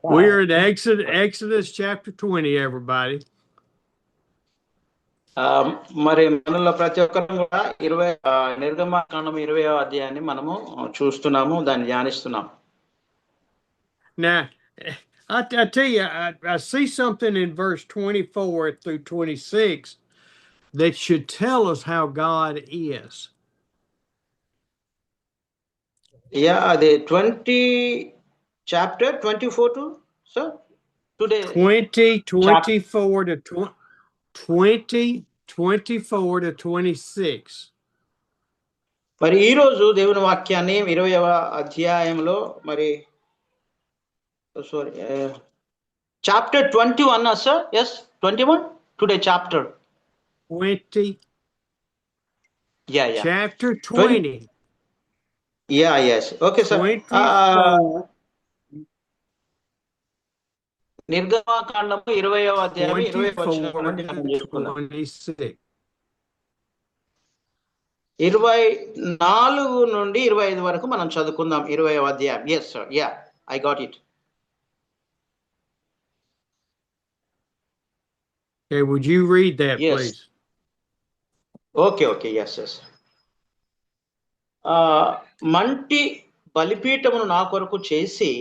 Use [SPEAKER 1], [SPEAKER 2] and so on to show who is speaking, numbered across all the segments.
[SPEAKER 1] We're in Exodus chapter 20, everybody.
[SPEAKER 2] మరి మనలో ప్రతి ఒక్కరం కూడా నిర్గమకాండం 20వ అధ్యాయాన్ని మనము చూస్తున్నాము, దాన్ని ధ్యానిస్తున్నాం.
[SPEAKER 1] Now, I tell you, I see something in verse 24 through 26 that should tell us how God is.
[SPEAKER 2] Yeah, the 20 chapter 24 to sir today
[SPEAKER 1] 24 to 26.
[SPEAKER 2] మరి ఈ రోజు దేవుని వాక్యాన్ని 20వ అధ్యాయంలో మరి sorry chapter 21 sir. Yes, 21 today chapter
[SPEAKER 1] 20.
[SPEAKER 2] Yeah.
[SPEAKER 1] Chapter 20.
[SPEAKER 2] Yeah, yes. Okay, sir. నిర్గమకాండము 20వ అధ్యాయం 20వ వచనం నుండి మనం చెప్పుకుందాం. 24 నుండి 25 వరకు మనం చదువుకుందాం 20వ అధ్యాయం. Yes sir. Yeah, I got it.
[SPEAKER 1] Okay, would you read that,
[SPEAKER 2] yes,
[SPEAKER 1] please?
[SPEAKER 2] Okay. Yes. మంటి బలిపీఠమును నా కొరకు చేసి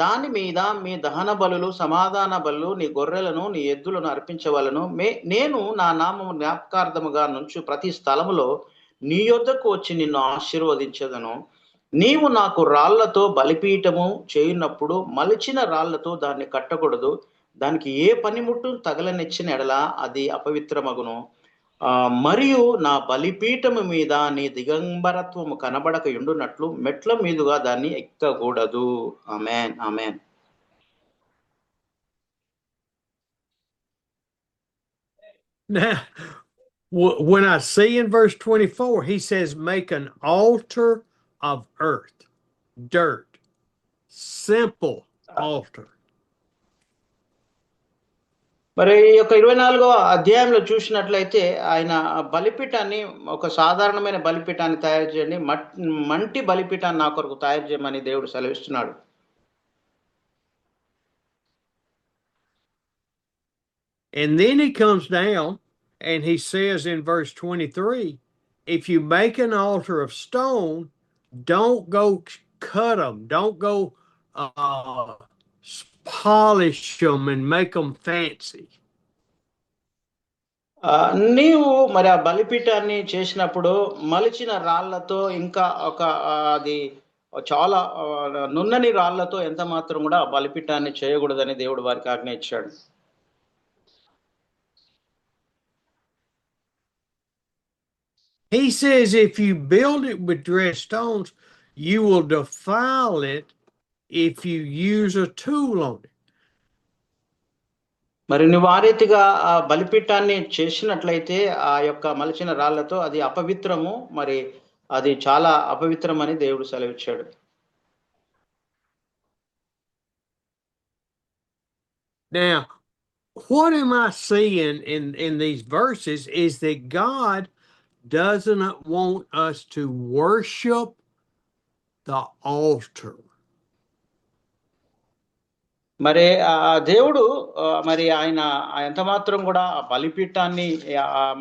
[SPEAKER 2] దాని మీద మీ దహన బలులు, సమాధాన బలులు, నీ గొర్రెలను, నీ ఎద్దులను అర్పించవలను. నేను నా నామము జ్ఞాపకార్థముగా నుంచు ప్రతి స్థలములో నీ యొద్దకు వచ్చి నిన్ను ఆశీర్వదించదను. నీవు నాకు రాళ్లతో బలిపీఠము చేయున్నప్పుడు మలిచిన రాళ్లతో దాన్ని కట్టకూడదు. దానికి ఏ పనిముట్టు తగలనిచ్చిన ఎడల అది అపవిత్రమగును. మరియు నా బలిపీఠము మీద నీ దిగంబరత్వము కనబడక ఉండునట్లు మెట్ల మీదుగా దాన్ని ఎక్కకూడదు. ఆమేన్, ఆమేన్.
[SPEAKER 1] Now, when I see in verse 24, he says, make an altar of earth, dirt, simple altar.
[SPEAKER 2] మరి ఈ యొక్క 24వ అధ్యాయంలో చూసినట్లయితే ఆయన బలిపీఠాన్ని, ఒక సాధారణమైన బలిపీఠాన్ని తయారు చేయండి, మంటి బలిపీఠాన్ని నా కొరకు తయారు చేయమని దేవుడు సెలవిస్తున్నాడు.
[SPEAKER 1] And then he comes down and he says in verse 23, if you make an altar of stone, don't go cut them, don't go polish them and make them fancy.
[SPEAKER 2] నీవు మరి ఆ బలిపీఠాన్ని చేసినప్పుడు మలిచిన రాళ్లతో, ఇంకా అది చాలా నున్నని రాళ్లతో ఎంత మాత్రం కూడా ఆ బలిపీఠాన్ని చేయకూడదని దేవుడు వారికి ఆజ్ఞ ఇచ్చాడు.
[SPEAKER 1] He says if you build it with dressed stones, you will defile it if you use a tool on it.
[SPEAKER 2] మరి నువ్వు ఆ రీతిగా ఆ బలిపీఠాన్ని చేసినట్లయితే ఆ యొక్క మలిచిన రాళ్లతో అది అపవిత్రము, మరి అది చాలా అపవిత్రమని దేవుడు సెలవిచ్చాడు.
[SPEAKER 1] Now, what am I seeing in these verses is that God doesn't want us to worship the altar.
[SPEAKER 2] మరి దేవుడు మరి ఆయన ఎంత మాత్రం కూడా బలిపీఠాన్ని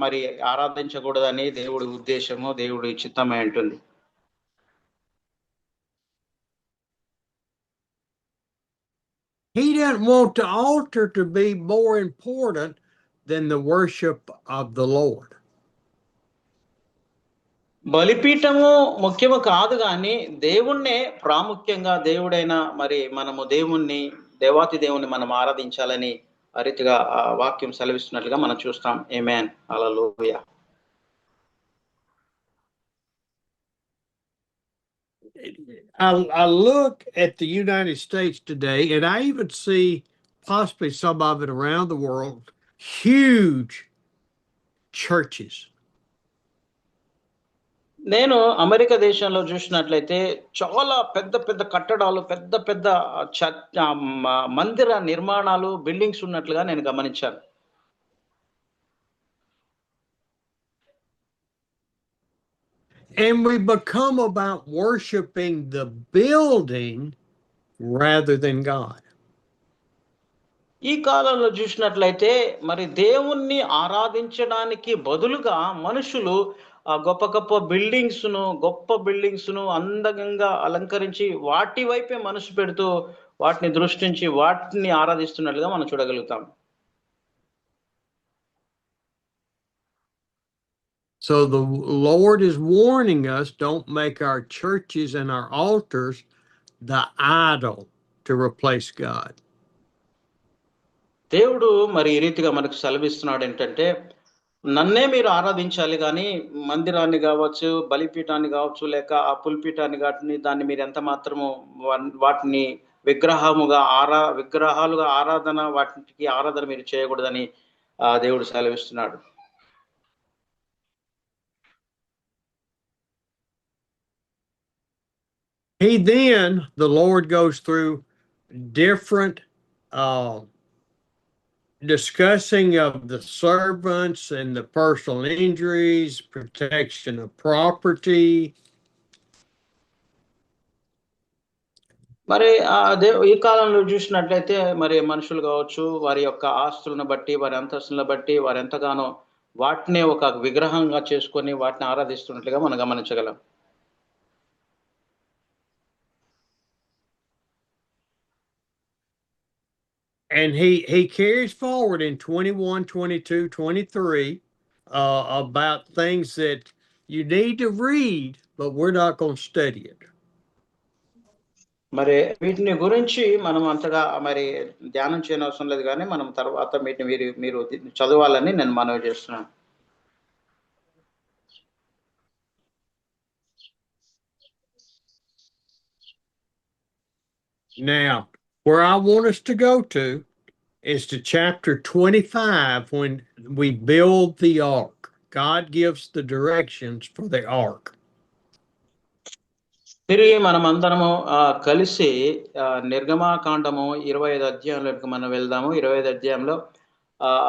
[SPEAKER 2] మరి ఆరాధించకూడదని దేవుడి ఉద్దేశము, దేవుడి చిత్తమై ఉంటుంది.
[SPEAKER 1] He doesn't want the altar to be more important than the worship of the Lord.
[SPEAKER 2] బలిపీఠము ముఖ్యము కాదు, కానీ దేవుణ్ణే ప్రాముఖ్యంగా, దేవుడైన మరి మనము దేవాతి దేవుణ్ణి మనం ఆరాధించాలని ఆ రీతిగా వాక్యం సెలవిస్తున్నట్లుగా మనం చూస్తాం. ఆమేన్, హల్లెలూయా.
[SPEAKER 1] I look at the United States today, and I even see possibly some of it around the world, huge churches.
[SPEAKER 2] నేను అమెరికా దేశంలో చూసినట్లయితే చాలా పెద్ద పెద్ద కట్టడాలు, పెద్ద పెద్ద మందిర నిర్మాణాలు, బిల్డింగ్స్ ఉన్నట్లుగా నేను గమనించాను.
[SPEAKER 1] And we become about worshiping the building rather than God.
[SPEAKER 2] ఈ కాలంలో చూసినట్లయితే మరి దేవుణ్ణి ఆరాధించడానికి బదులుగా మనుషులు గొప్ప గొప్ప బిల్డింగ్స్‌ను అందంగా అలంకరించి వాటి వైపే మనసు పెడుతూ వాటిని దృష్టించి వాటిని ఆరాధిస్తున్నట్లుగా మనం చూడగలుగుతాం.
[SPEAKER 1] So the Lord is warning us, don't make our churches and our altars the idol to replace God.
[SPEAKER 2] దేవుడు మరి ఈ రీతిగా మనకు సెలవిస్తున్నాడు ఏంటంటే, నన్నే మీరు ఆరాధించాలి గానీ, మందిరాన్ని గావచ్చు, బలిపీఠాన్ని గావచ్చు, లేక ఆ పులిపీఠాన్ని గాటిని దాన్ని మీరెంత మాత్రము వాటిని విగ్రహాలుగా వాటికి ఆరాధన మీరు చేయకూడదని దేవుడు సెలవిస్తున్నాడు.
[SPEAKER 1] The Lord goes through different uh, discussing of the servants and the personal injuries, protection of property.
[SPEAKER 2] మరి ఈ కాలంలో చూసినట్లయితే మరి మనుషులు కావచ్చు, వారి యొక్క ఆస్తులను బట్టి, వారి అంతస్తులను బట్టి వారు ఎంతగానో వాటినే ఒక విగ్రహంగా చేసుకొని వాటిని ఆరాధిస్తున్నట్లుగా మనం గమనించగలం.
[SPEAKER 1] And he carries forward in 21, 22, 23 about things that you need to read, but we're not going to study it.
[SPEAKER 2] మరి వీటిని గురించి మనం అంతగా మరి ధ్యానం చేయనవసరం లేదు గానీ, మనం తర్వాత వీటిని మీరు చదవాలని నేను మనవి చేస్తున్నాను.
[SPEAKER 1] Now, where I want us to go to is to chapter 25 when we build the ark. God gives the directions for the ark.
[SPEAKER 2] తిరిగి మనమందరము కలిసి నిర్గమాకాండము 25 అధ్యాయంలోకి మనం వెళ్దాము. 25 అధ్యాయంలో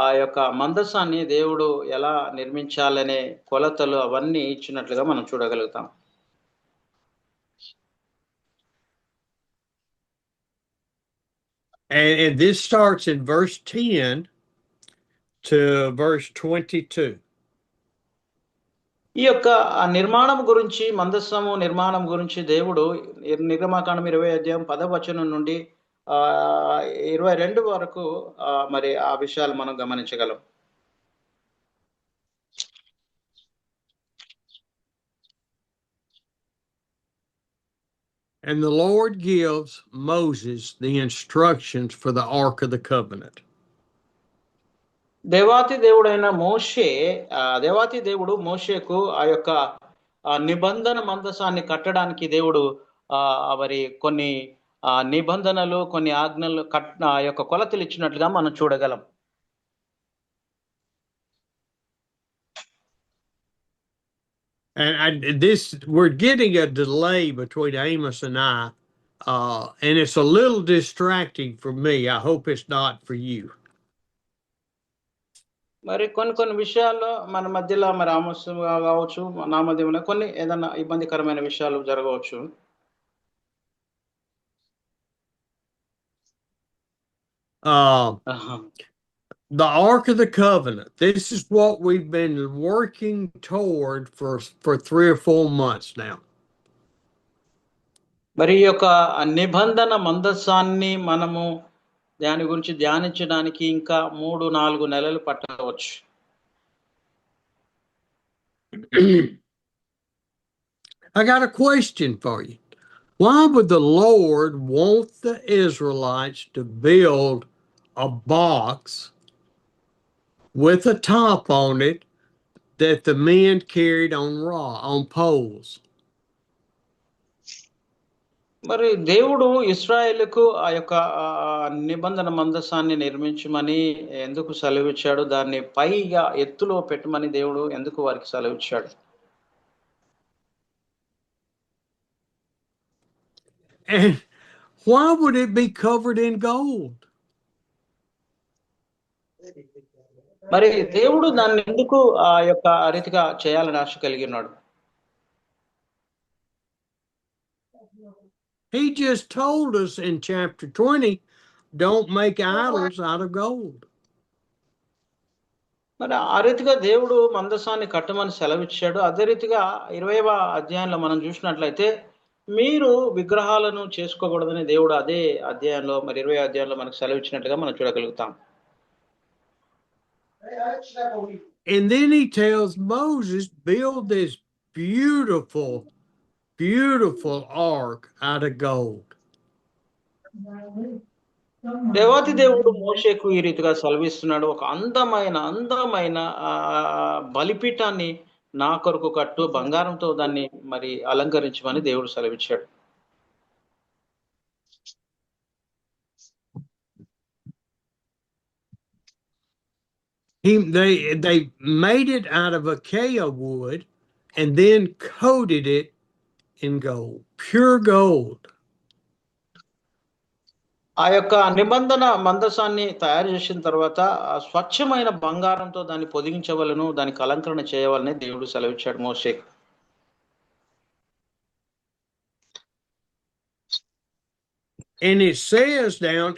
[SPEAKER 2] ఆ యొక్క మందసాన్ని దేవుడు ఎలా నిర్మించాలనే కొలతలు అవన్నీ ఇచ్చినట్లుగా మనం చూడగలుగుతాం.
[SPEAKER 1] And this starts in verse 10 to verse 22.
[SPEAKER 2] ఈ యొక్క నిర్మాణం గురించి మందస్సము నిర్మాణం గురించి దేవుడు నిర్గమాకాండం 20 అధ్యాయం 10వ వచనం నుండి 22 వరకు మరి ఆ విషయాలు మనం గమనించగలం.
[SPEAKER 1] And the Lord gives Moses the instructions for the Ark of the Covenant.
[SPEAKER 2] దేవాతి దేవుడు మోషేకు ఆ యొక్క నిబంధన మందసాన్ని కట్టడానికి దేవుడు మరి కొన్ని నిబంధనలు, కొన్ని ఆజ్ఞలు ఆ యొక్క కొలతలు ఇచ్చినట్లుగా మనం చూడగలం.
[SPEAKER 1] And we're getting a delay between Amos and I, and it's a little distracting for me. I hope it's not for you.
[SPEAKER 2] మరి కొన్ని విషయాల్లో మన మధ్యలో మరి ఆమోస్ కావచ్చు, నా మధ్య కొన్ని ఏదైనా ఇబ్బందికరమైన విషయాలు జరగవచ్చు.
[SPEAKER 1] The Ark of the Covenant. This is what we've been working toward for 3 or 4 months now.
[SPEAKER 2] మరి యొక్క నిబంధన మందసాన్ని మనము దాని గురించి ధ్యానించడానికి ఇంకా 3-4 నెలలు పట్టవచ్చు.
[SPEAKER 1] I got a question for you. Why would the Lord want the Israelites to build a box with a top on it that the men carried on poles?
[SPEAKER 2] మరి దేవుడు ఇశ్రాయేలుకు ఆ యొక్క నిబంధన మందసాన్ని నిర్మించమని ఎందుకు సెలవిచ్చాడు? దాన్ని పైగా ఎత్తులో పెట్టమని దేవుడు ఎందుకు వారికి సెలవిచ్చాడు?
[SPEAKER 1] And why would it be covered in gold?
[SPEAKER 2] మరి దేవుడు దాన్ని ఎందుకు ఆ యొక్క రీతిగా చేయాలని ఆశ కలిగి ఉన్నాడు?
[SPEAKER 1] He just told us in chapter 20 don't make idols out of gold.
[SPEAKER 2] మరి ఆ రీతిగా దేవుడు మందసాన్ని కట్టమని సెలవిచ్చాడు. అదే రీతిగా 20వ అధ్యాయంలో మనం చూసినట్లయితే మీరు విగ్రహాలను చేసుకోకూడదని దేవుడు అదే అధ్యాయంలో మరి 20వ అధ్యాయంలో మనకు సెలవిచ్చినట్టుగా మనం చూడగలుగుతాం.
[SPEAKER 1] And then he tells Moses, build this beautiful, beautiful ark out of gold.
[SPEAKER 2] దేవాతి దేవుడు మోషేకు ఈ రీతిగా సెలవిస్తున్నాడు. ఒక అందమైన బలిపీఠాన్ని నా కొరకు కట్టు, బంగారంతో దాన్ని మరి అలంకరించమని దేవుడు సెలవిచ్చాడు.
[SPEAKER 1] They made it out of acacia wood and then coated it in gold, pure gold.
[SPEAKER 2] ఆ యొక్క నిబంధన మందసాన్ని తయారు చేసిన తర్వాత స్వచ్ఛమైన బంగారంతో దాన్ని పొదిగించవలను, దానికి అలంకరణ చేయవాలని దేవుడు సెలవిచ్చాడు మోషేకు.
[SPEAKER 1] And it says down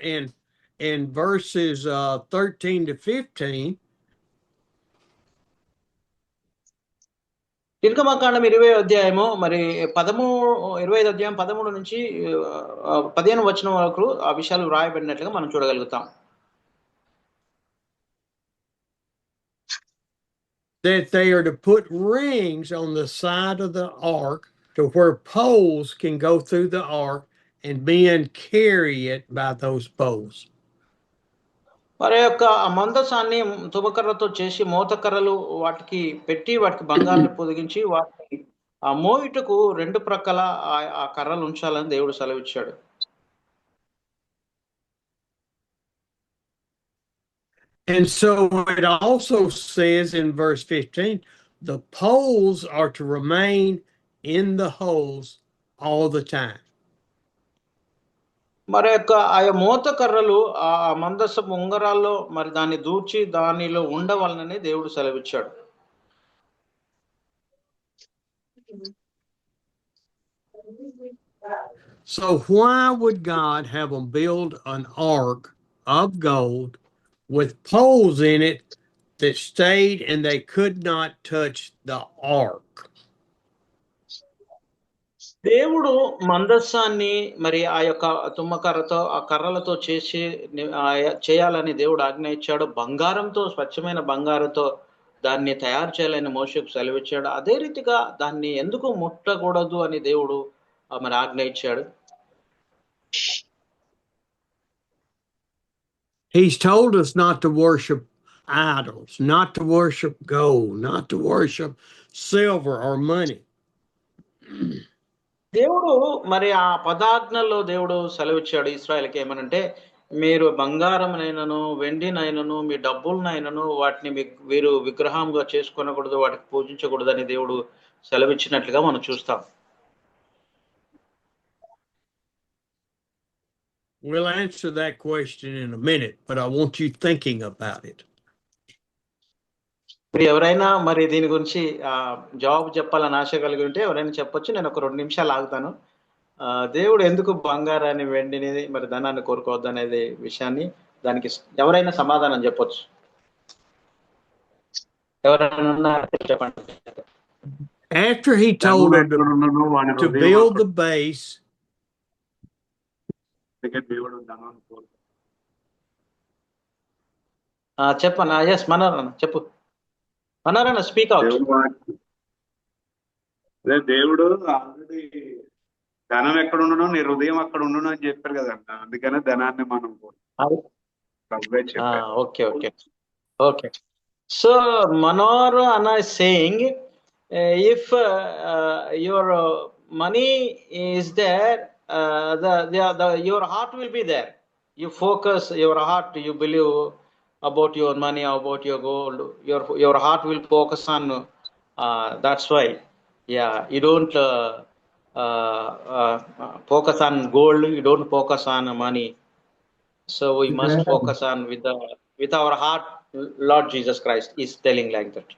[SPEAKER 1] in verses 13 to 15,
[SPEAKER 2] నిర్గమకాండం 20వ అధ్యాయము మరి 25వ అధ్యాయం 13 నుంచి 15వ వచనం వరకు ఆ విషయాలు వ్రాయబడినట్లుగా మనం చూడగలుగుతాం.
[SPEAKER 1] that they are to put rings on the side of the ark to where poles can go through the ark and men carry it by those poles.
[SPEAKER 2] వారి యొక్క మందసాన్ని తుమ్మకర్రతో చేసి మోతకర్రలు వాటికి పెట్టి వాటికి బంగారాన్ని పొదిగించి వాటికి ఆ మోయిటకు రెండు ప్రక్కల ఆ కర్రలు ఉంచాలని దేవుడు సెలవిచ్చాడు.
[SPEAKER 1] And so it also says in verse 15, the poles are to remain in the holes all the time.
[SPEAKER 2] మరి యొక్క ఆ మోత కర్రలు ఆ మందసపు ఉంగరాల్లో మరి దాన్ని దూర్చి దానిలో ఉండవలనని దేవుడు సెలవిచ్చాడు.
[SPEAKER 1] So why would God have them build an ark of gold with poles in it that stayed and they could not touch the ark?
[SPEAKER 2] దేవుడు మందస్సాన్ని మరి ఆ యొక్క తుమ్మకర్రతో ఆ కర్రలతో చేయాలని దేవుడు ఆజ్ఞ ఇచ్చాడు. బంగారంతో, స్వచ్ఛమైన బంగారంతో దాన్ని తయారు చేయాలని మోషేకు సెలవిచ్చాడు. అదే రీతిగా దాన్ని ఎందుకు ముట్టకూడదు అని దేవుడు మరి ఆజ్ఞ ఇచ్చాడు.
[SPEAKER 1] He's told us not to worship idols, not to worship gold, not to worship silver or money.
[SPEAKER 2] దేవుడు మరి ఆ పదాజ్ఞల్లో దేవుడు సెలవిచ్చాడు ఇశ్రాయేలుకి ఏమనంటే, మీరు బంగారంనైనను వెండినైనను మీ డబ్బులనైనను వాటిని వీరు విగ్రహంగా చేసుకొనకూడదు, వాటికి పూజించకూడదని దేవుడు సెలవిచ్చినట్లుగా మనం చూస్తాం.
[SPEAKER 1] We'll answer that question in a minute, but I want you thinking about it.
[SPEAKER 2] ఎవరైనా మరి దీని గురించి జవాబు చెప్పాలని ఆశ కలిగి ఉంటే ఎవరైనా చెప్పొచ్చు. నేను ఒక 2 నిమిషాలు ఆగుతాను. దేవుడు ఎందుకు బంగారాన్ని, వెండిని, మరి ధనాన్ని కోరుకోవద్దు అనేది విషయాన్ని దానికి ఎవరైనా సమాధానం చెప్పొచ్చు. ఎవరైనా చెప్పండి.
[SPEAKER 1] After he told them to build the base,
[SPEAKER 2] చెప్పన్నా. ఎస్ మనోరణ చెప్పు. Manorana speak out.
[SPEAKER 3] దేవుడు ఆల్రెడీ ధనం ఎక్కడ ఉండను నీ హృదయం అక్కడ ఉండను అని చెప్పారు కదండి. అందుకనే ధనాన్ని మనం
[SPEAKER 2] okay okay okay. So Manorana saying if your money is there, your heart will be there. You focus your heart, you believe about your money, about your gold, your heart will focus on that's why you don't focus on gold, you don't focus on money. So we must focus on with our heart. Lord Jesus Christ is telling like that.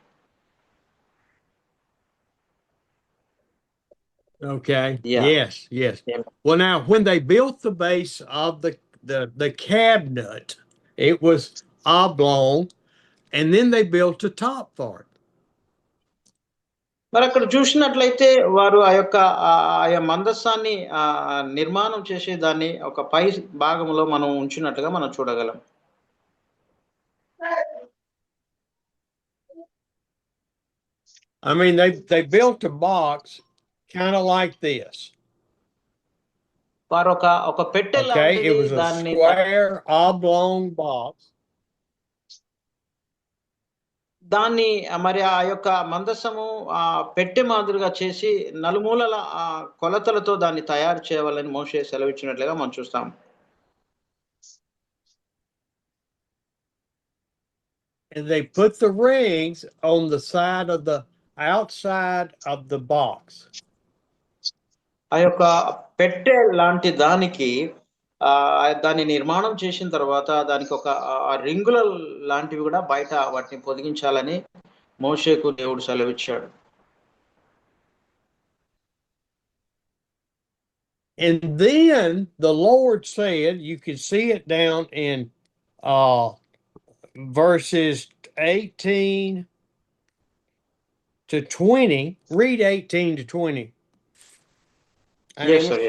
[SPEAKER 1] Okay.
[SPEAKER 2] Yeah.
[SPEAKER 1] Yes. Yeah. Well, now when they built the base of the cabinet. It was oblong, and then they built a top for it.
[SPEAKER 2] మరి అక్కడ చూసినట్లయితే వారు ఆ యొక్క ఆయా మందస్సాన్ని నిర్మాణం చేసి దాన్ని ఒక పై భాగంలో మనం ఉంచినట్లుగా మనం చూడగలం.
[SPEAKER 1] I mean, they built a box kind of like this.
[SPEAKER 2] వారు ఒక పెట్టె
[SPEAKER 1] Okay, it
[SPEAKER 2] లాంటిది
[SPEAKER 1] was a
[SPEAKER 2] దాన్ని
[SPEAKER 1] square oblong box.
[SPEAKER 2] దాన్ని మరి ఆ యొక్క మందస్సము పెట్టె మాదిరిగా చేసి నలుమూలల కొలతలతో దాన్ని తయారు చేయాలని మోషే సెలవిచ్చినట్లుగా మనం చూస్తాం.
[SPEAKER 1] And they put the rings on the side of the outside of the box.
[SPEAKER 2] ఆ యొక్క పెట్టె లాంటి దానికి దాన్ని నిర్మాణం చేసిన తర్వాత దానికి ఒక రింగుల లాంటివి కూడా బయట వాటిని పొదిగించాలని మోషేకు దేవుడు సెలవిచ్చాడు.
[SPEAKER 1] And then the Lord said, you can see it down in verses 18 to 20. Read 18 to 20.
[SPEAKER 2] Yes, sir.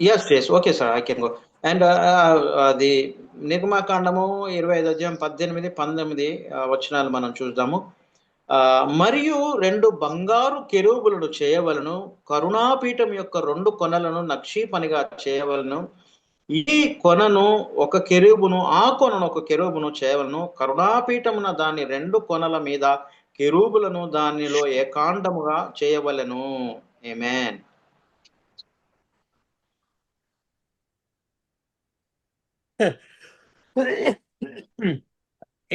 [SPEAKER 2] Yes. Okay, sir. I can go. And the నిర్గమాకాండము 25:18-19 వచనాలు మనం చూద్దాము. మరియు 2 బంగారు కెరూబులను చేయవలను, కరుణాపీఠం యొక్క 2 కొనలను నక్షీ పనిగా చేయవలను. ఈ కొనను ఒక కెరూబును, ఆ కొనను ఒక కెరూబును చేయవలను. కరుణాపీఠమున దాని 2 కొనల మీద కెరూబులను దానిలో ఏకాండముగా చేయవలెను. ఆమేన్.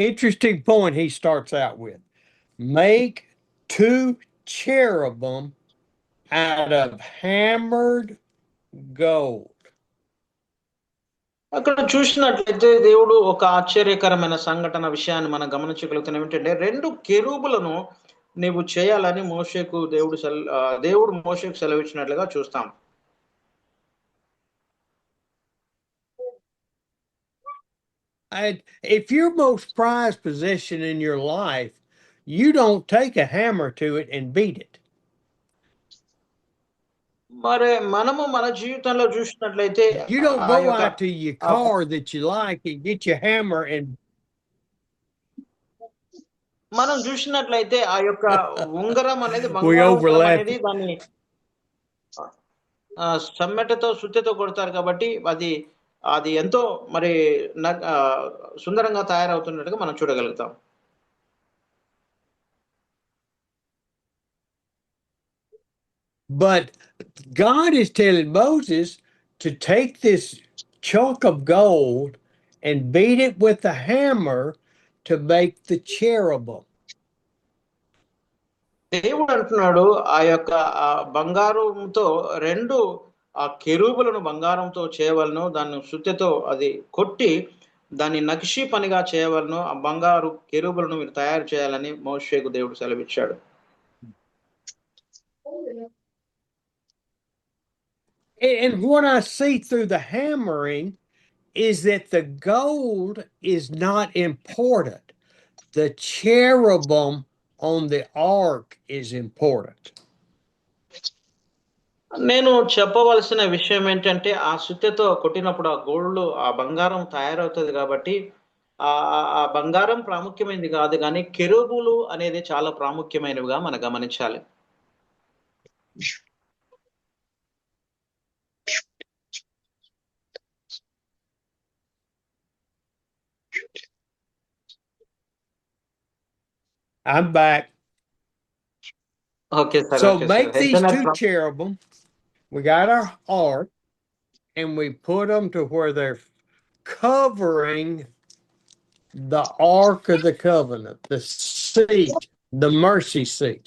[SPEAKER 1] Interesting point he starts out with. Make 2 cherubim out of hammered gold.
[SPEAKER 2] అక్కడ చూసినట్లయితే దేవుడు ఒక ఆశ్చర్యకరమైన సంఘటన విషయాన్ని మనం గమనించగలుగుతున్నాం. ఏంటంటే 2 కెరూబులను నీవు చేయాలని దేవుడు మోషేకు సెలవిచ్చినట్లుగా చూస్తాం.
[SPEAKER 1] If your most prized possession in your life, you don't take a hammer to it and beat it.
[SPEAKER 2] మరి మనము మన జీవితంలో చూసినట్లయితే
[SPEAKER 1] You don't go out to your car that you like and get your hammer and
[SPEAKER 2] మనం చూసినట్లయితే ఆ యొక్క ఉంగరం అనేది బంగారం అనేది దాన్ని సమ్మెటతో సుత్తెతో కొడతారు కాబట్టి అది ఎంతో మరి సుందరంగా తయారవుతున్నట్టుగా మనం చూడగలుగుతాం.
[SPEAKER 1] But God is telling Moses to take this chunk of gold and beat it with a hammer to make the cherubim.
[SPEAKER 2] దేవుడు అంటున్నాడు ఆ యొక్క బంగారంతో 2 కెరూబులను బంగారంతో చేయవలను, దాన్ని సుత్తెతో అది కొట్టి దాన్ని నక్షీ పనిగా చేయవలను, ఆ బంగారు కెరూబులను మీరు తయారు చేయాలని మోషేకు దేవుడు సెలవిచ్చాడు.
[SPEAKER 1] And what I see through the hammering is that the gold is not important. The cherubim on the ark is important.
[SPEAKER 2] నేను చెప్పవలసిన విషయం ఏంటంటే ఆ సుత్తెతో కొట్టినప్పుడు ఆ గోల్డ్ ఆ బంగారం తయారవుతుంది కాబట్టి ఆ బంగారం ప్రాముఖ్యమైనది కాదు, కానీ కెరూబులు అనేది చాలా ప్రాముఖ్యమైనవిగా మనం గమనించాలి.
[SPEAKER 1] I'm back.
[SPEAKER 2] Okay, sir.
[SPEAKER 1] So make these 2 cherubim. We got our ark, and we put them to where they're covering the Ark of the Covenant, the seat, the mercy seat.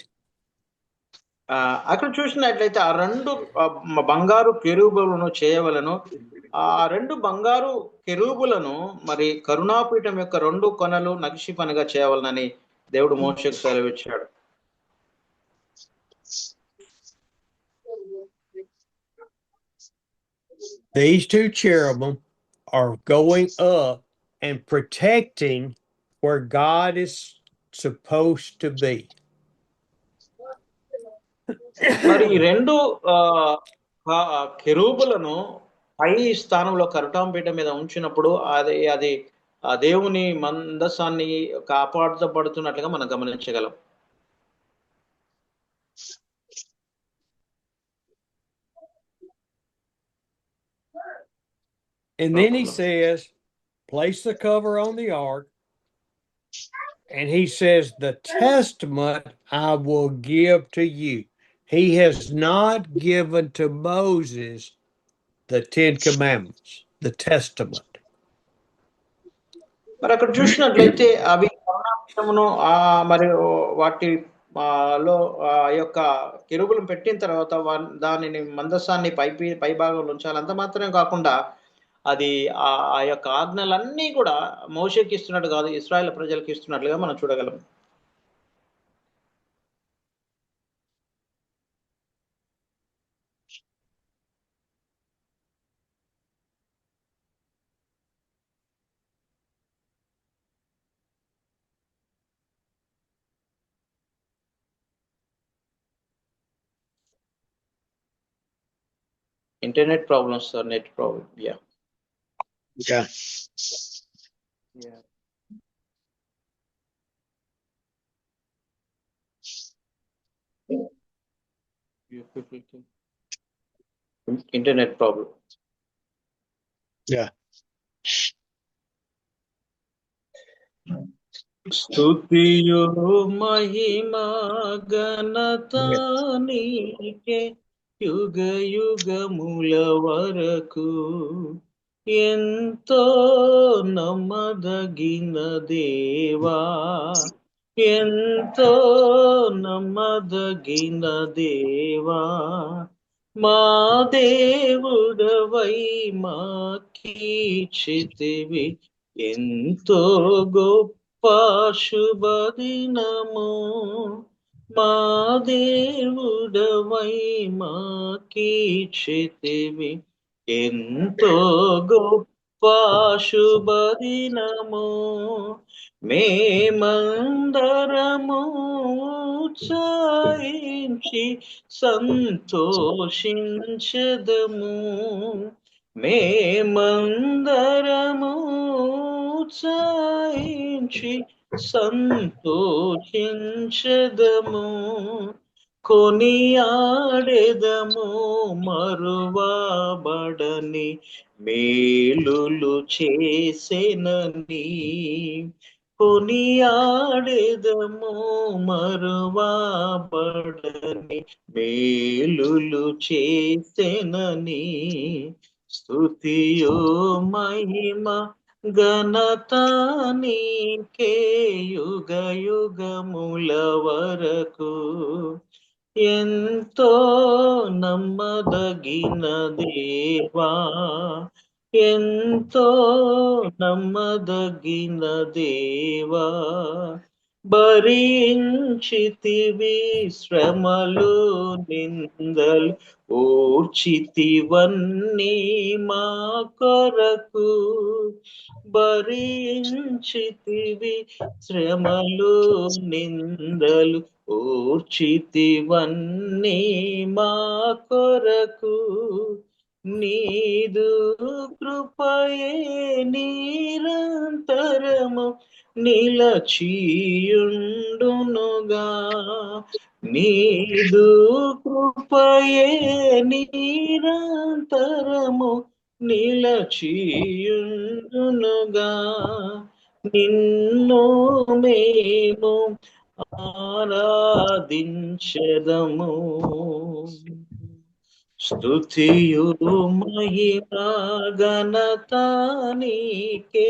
[SPEAKER 2] అక్కడ చూసినట్లయితే ఆ 2 బంగారు కెరూబులను చేయవలను. ఆ 2 బంగారు కెరూబులను మరి కరుణాపీఠం యొక్క 2 కొనలు నక్షి పనిగా చేయవలనని దేవుడు మోషేకు సెలవిచ్చాడు.
[SPEAKER 1] These two cherubim are going up and protecting where God is supposed to be.
[SPEAKER 2] మరి ఈ రెండు కెరూబులను పై స్థానంలో కరుటాంపీఠ మీద ఉంచినప్పుడు అది ఆ దేవుని మందసాన్ని కాపాడబడుతున్నట్లుగా మనం గమనించగలం.
[SPEAKER 1] And then he says, place the cover on the ark. And he says, the testament I will give to you. He has not given to Moses the 10 Commandments, the testament.
[SPEAKER 2] మరి అక్కడ చూసినట్లయితే అవి కరుణాపీఠమును మరి వాటి లో ఆ యొక్క కెరూబులను పెట్టిన తర్వాత దానిని మందసాన్ని పై భాగంలో ఉంచాలి. అంత మాత్రమే కాకుండా అది ఆ యొక్క ఆజ్ఞలన్నీ కూడా మోషేకి ఇస్తున్నట్టు కాదు, ఇశ్రాయేల్ ప్రజలకు ఇస్తున్నట్లుగా మనం చూడగలం. Internet problems or net problem. Yeah.
[SPEAKER 1] Yeah.
[SPEAKER 2] Yeah. Internet problem.
[SPEAKER 1] Yeah.
[SPEAKER 2] స్తుతియు మహిమ ఘనత నీకే యుగ యుగముల వరకు ఎంతో నమ్మదగిన దేవా, ఎంతో నమ్మదగిన దేవా, మా దేవుడవై మాకీచితివి ఎంతో గొప్ప శుభదినము, మా దేవుడవై మాకీచితివి ఎంతో గొప్ప శుభదినము, మేమందరము ఉత్సాహించి సంతోషించెదము, మేమందరము ఉత్సాహించి సంతోషించెదము, కొనియాడెదము మరువబడని మేలులు చేసెనని, కొనియాడెదము మరువబడని మేలులు చేసెనని, స్తుతియు మహిమ ఘనత నీకే యుగ యుగముల వరకు ఎంతో నమ్మదగిన దేవా, ఎంతో నమ్మదగిన దేవా, భరించితివి శ్రమలు నిందలు ఓర్చితివన్నీ మా కొరకు, భరించితివి శ్రమలు నిందలు ఓర్చితివన్నీ మా కొరకు, నీదు కృపయే నిరంతరము నిలచియుండునుగా, నీదు కృపయే నిరంతరము నిలచియుండునుగా, నిన్ను మేము ఆరాధించెదము, స్తుతియు మహిమ ఘనత నీకే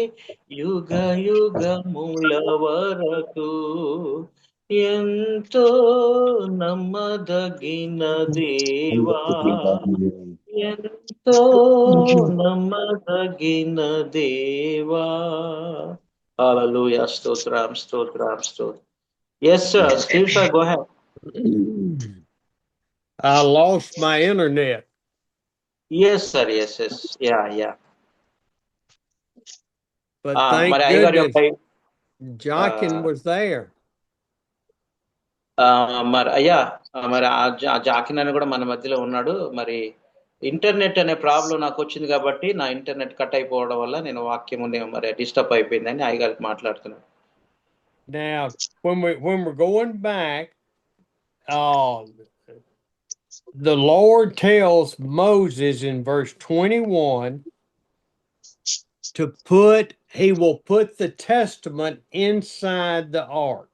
[SPEAKER 2] యుగ యుగముల వరకు ఎంతో నమ్మదగిన దేవా, ఎంతో నమ్మదగిన దేవా. హల్లెలూయా, స్తోత్రం స్తోత్రం స్తోత్రం. Yes sir, Steve sir, go ahead.
[SPEAKER 1] I lost my internet.
[SPEAKER 2] Yes, sir. Yes, yes. Yeah, yeah.
[SPEAKER 1] But thank
[SPEAKER 2] మరి అయ్యగారి యొక్క
[SPEAKER 1] goodness Jockin was there.
[SPEAKER 2] మరి అయ్యా మరి ఆ జాకిన్ అని కూడా మన మధ్యలో ఉన్నాడు. మరి ఇంటర్నెట్ అనే ప్రాబ్లం నాకు వచ్చింది కాబట్టి నా ఇంటర్నెట్ కట్ అయిపోవడం వల్ల నేను వాక్యము మరి డిస్టర్బ్ అయిపోయిందని అయ్యగారికి మాట్లాడుతున్నాను.
[SPEAKER 1] Now, when we're going back, the Lord tells Moses in verse 21 he will put the testament inside the ark.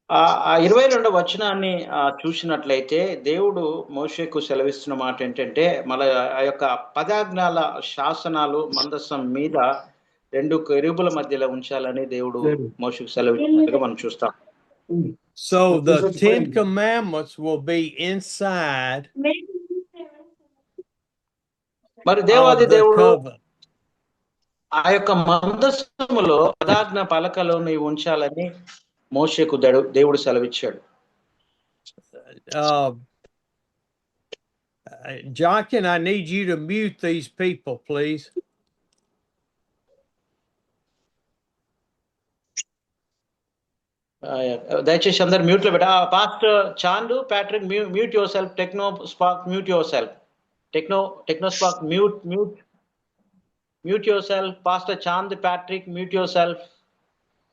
[SPEAKER 2] ఆ 22వ వచనాన్ని చూసినట్లయితే దేవుడు మోషేకు సెలవిస్తున్న మాట ఏంటంటే ఆ యొక్క పదాజ్ఞాల శాసనాలు మందసం మీద 2 కెరూబుల మధ్యలో ఉంచాలని దేవుడు మోషేకు సెలవిచ్చినట్టుగా మనం చూస్తాం.
[SPEAKER 1] So the 10 commandments will be inside
[SPEAKER 2] మరి దేవాది దేవుడు ఆ యొక్క మందసములో పదాజ్ఞ పలకలో నీవు ఉంచాలని మోషేకు దేవుడు సెలవిచ్చాడు.
[SPEAKER 1] Jockin, I need you to mute these people, please.
[SPEAKER 2] దయచేసి అందరు మ్యూట్ లో పెట్ట. Pastor Chandu, Patrick, mute yourself. Tecno Spark, mute yourself. Tecno Spark, mute yourself. Pastor Chand, Patrick, mute yourself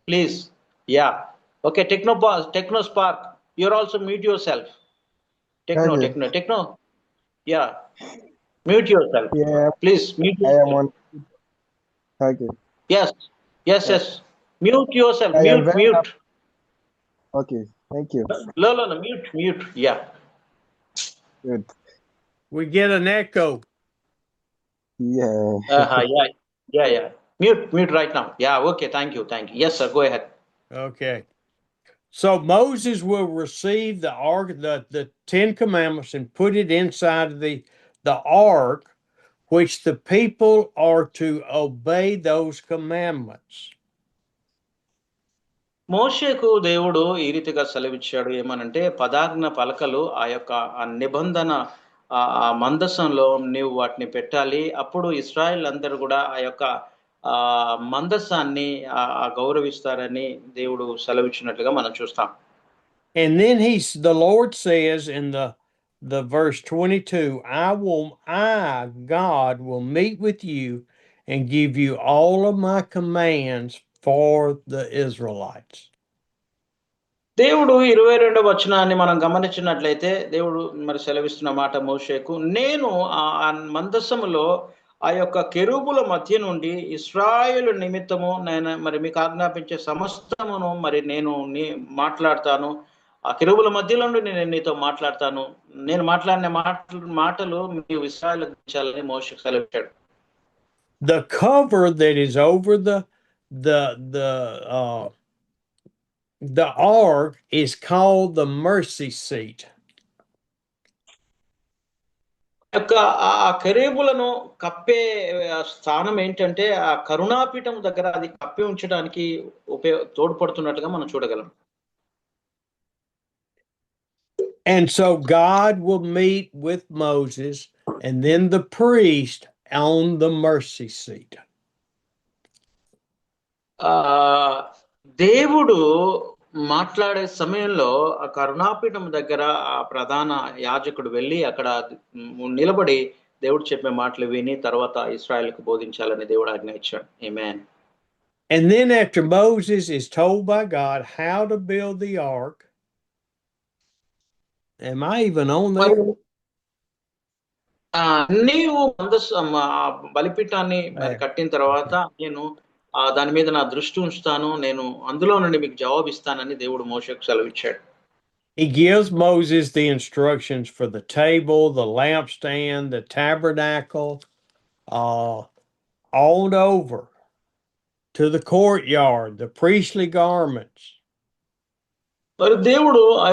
[SPEAKER 2] please. Ya, okay. Tecno Spark, you're also mute yourself. Tecno ya, mute yourself please. Yes. Mute yourself. Mute.
[SPEAKER 4] Okay, thank you.
[SPEAKER 2] No, mute. Yeah.
[SPEAKER 4] Good.
[SPEAKER 1] We get an echo.
[SPEAKER 4] Yeah.
[SPEAKER 2] Yeah. Mute right now. Yeah, okay, thank you. Yes, sir, go ahead.
[SPEAKER 1] Okay. So Moses will receive the ark, the 10 commandments, and put it inside of the ark, which the people are to obey those commandments.
[SPEAKER 2] మోషేకు దేవుడు ఈ రీతిగా సెలవిచ్చాడు ఏమనంటే, పదాజ్ఞ పలకలు ఆ యొక్క నిబంధన ఆ మందసంలో నీవు వాటిని పెట్టాలి. అప్పుడు ఇశ్రాయేల్ అందరూ కూడా ఆ యొక్క మందసాన్ని గౌరవిస్తారని దేవుడు సెలవిచ్చినట్లుగా మనం చూస్తాం.
[SPEAKER 1] And then the Lord says in the verse 22, God will meet with you and give you all of my commands for the Israelites.
[SPEAKER 2] దేవుడు 22వ వచనాన్ని మనం గమనించినట్లయితే దేవుడు మరి సెలవిస్తున్న మాట మోషేకు, నేను ఆ మందసములో ఆ యొక్క కెరూబుల మధ్య నుండి ఇశ్రాయేలు నిమిత్తము నేను మరి మీకు ఆజ్ఞాపించే సమస్తమును మరి నేను మాట్లాడతాను. ఆ కెరూబుల మధ్యలో నుండి నేను నీతో మాట్లాడతాను. నేను మాట్లాడిన మాటలు మీరు ఇశ్రాయేలుకు ఇచ్చాలని మోషేకు సెలవిచ్చాడు.
[SPEAKER 1] The cover that is over the ark is called the mercy seat.
[SPEAKER 2] ఆ కెరూబులను కప్పే స్థానం ఏంటంటే ఆ కరుణాపీఠం దగ్గర అది కప్పి ఉంచడానికి తోడ్పడుతున్నట్టుగా మనం చూడగలం.
[SPEAKER 1] And so God will meet with Moses and then the priest on the mercy seat.
[SPEAKER 2] దేవుడు మాట్లాడే సమయంలో ఆ కరుణాపీఠం దగ్గర ఆ ప్రధాన యాజకుడు వెళ్ళి అక్కడ నిలబడి దేవుడు చెప్పే మాటలు విని తర్వాత ఇశ్రాయేలుకు బోధించాలని దేవుడు ఆజ్ఞ ఇచ్చాడు. ఆమేన్.
[SPEAKER 1] And then after Moses is told by God how to build the ark, am I even on there?
[SPEAKER 2] నీవు బలిపీఠాన్ని మరి కట్టిన తర్వాత నేను దాని మీద నా దృష్టి ఉంచుతాను, నేను అందులో నుండి మీకు జవాబిస్తానని దేవుడు మోషేకు సెలవిచ్చాడు.
[SPEAKER 1] He gives Moses the instructions for the table, the lampstand, the tabernacle, on over to the courtyard, the priestly garments.
[SPEAKER 2] మరి దేవుడు ఆ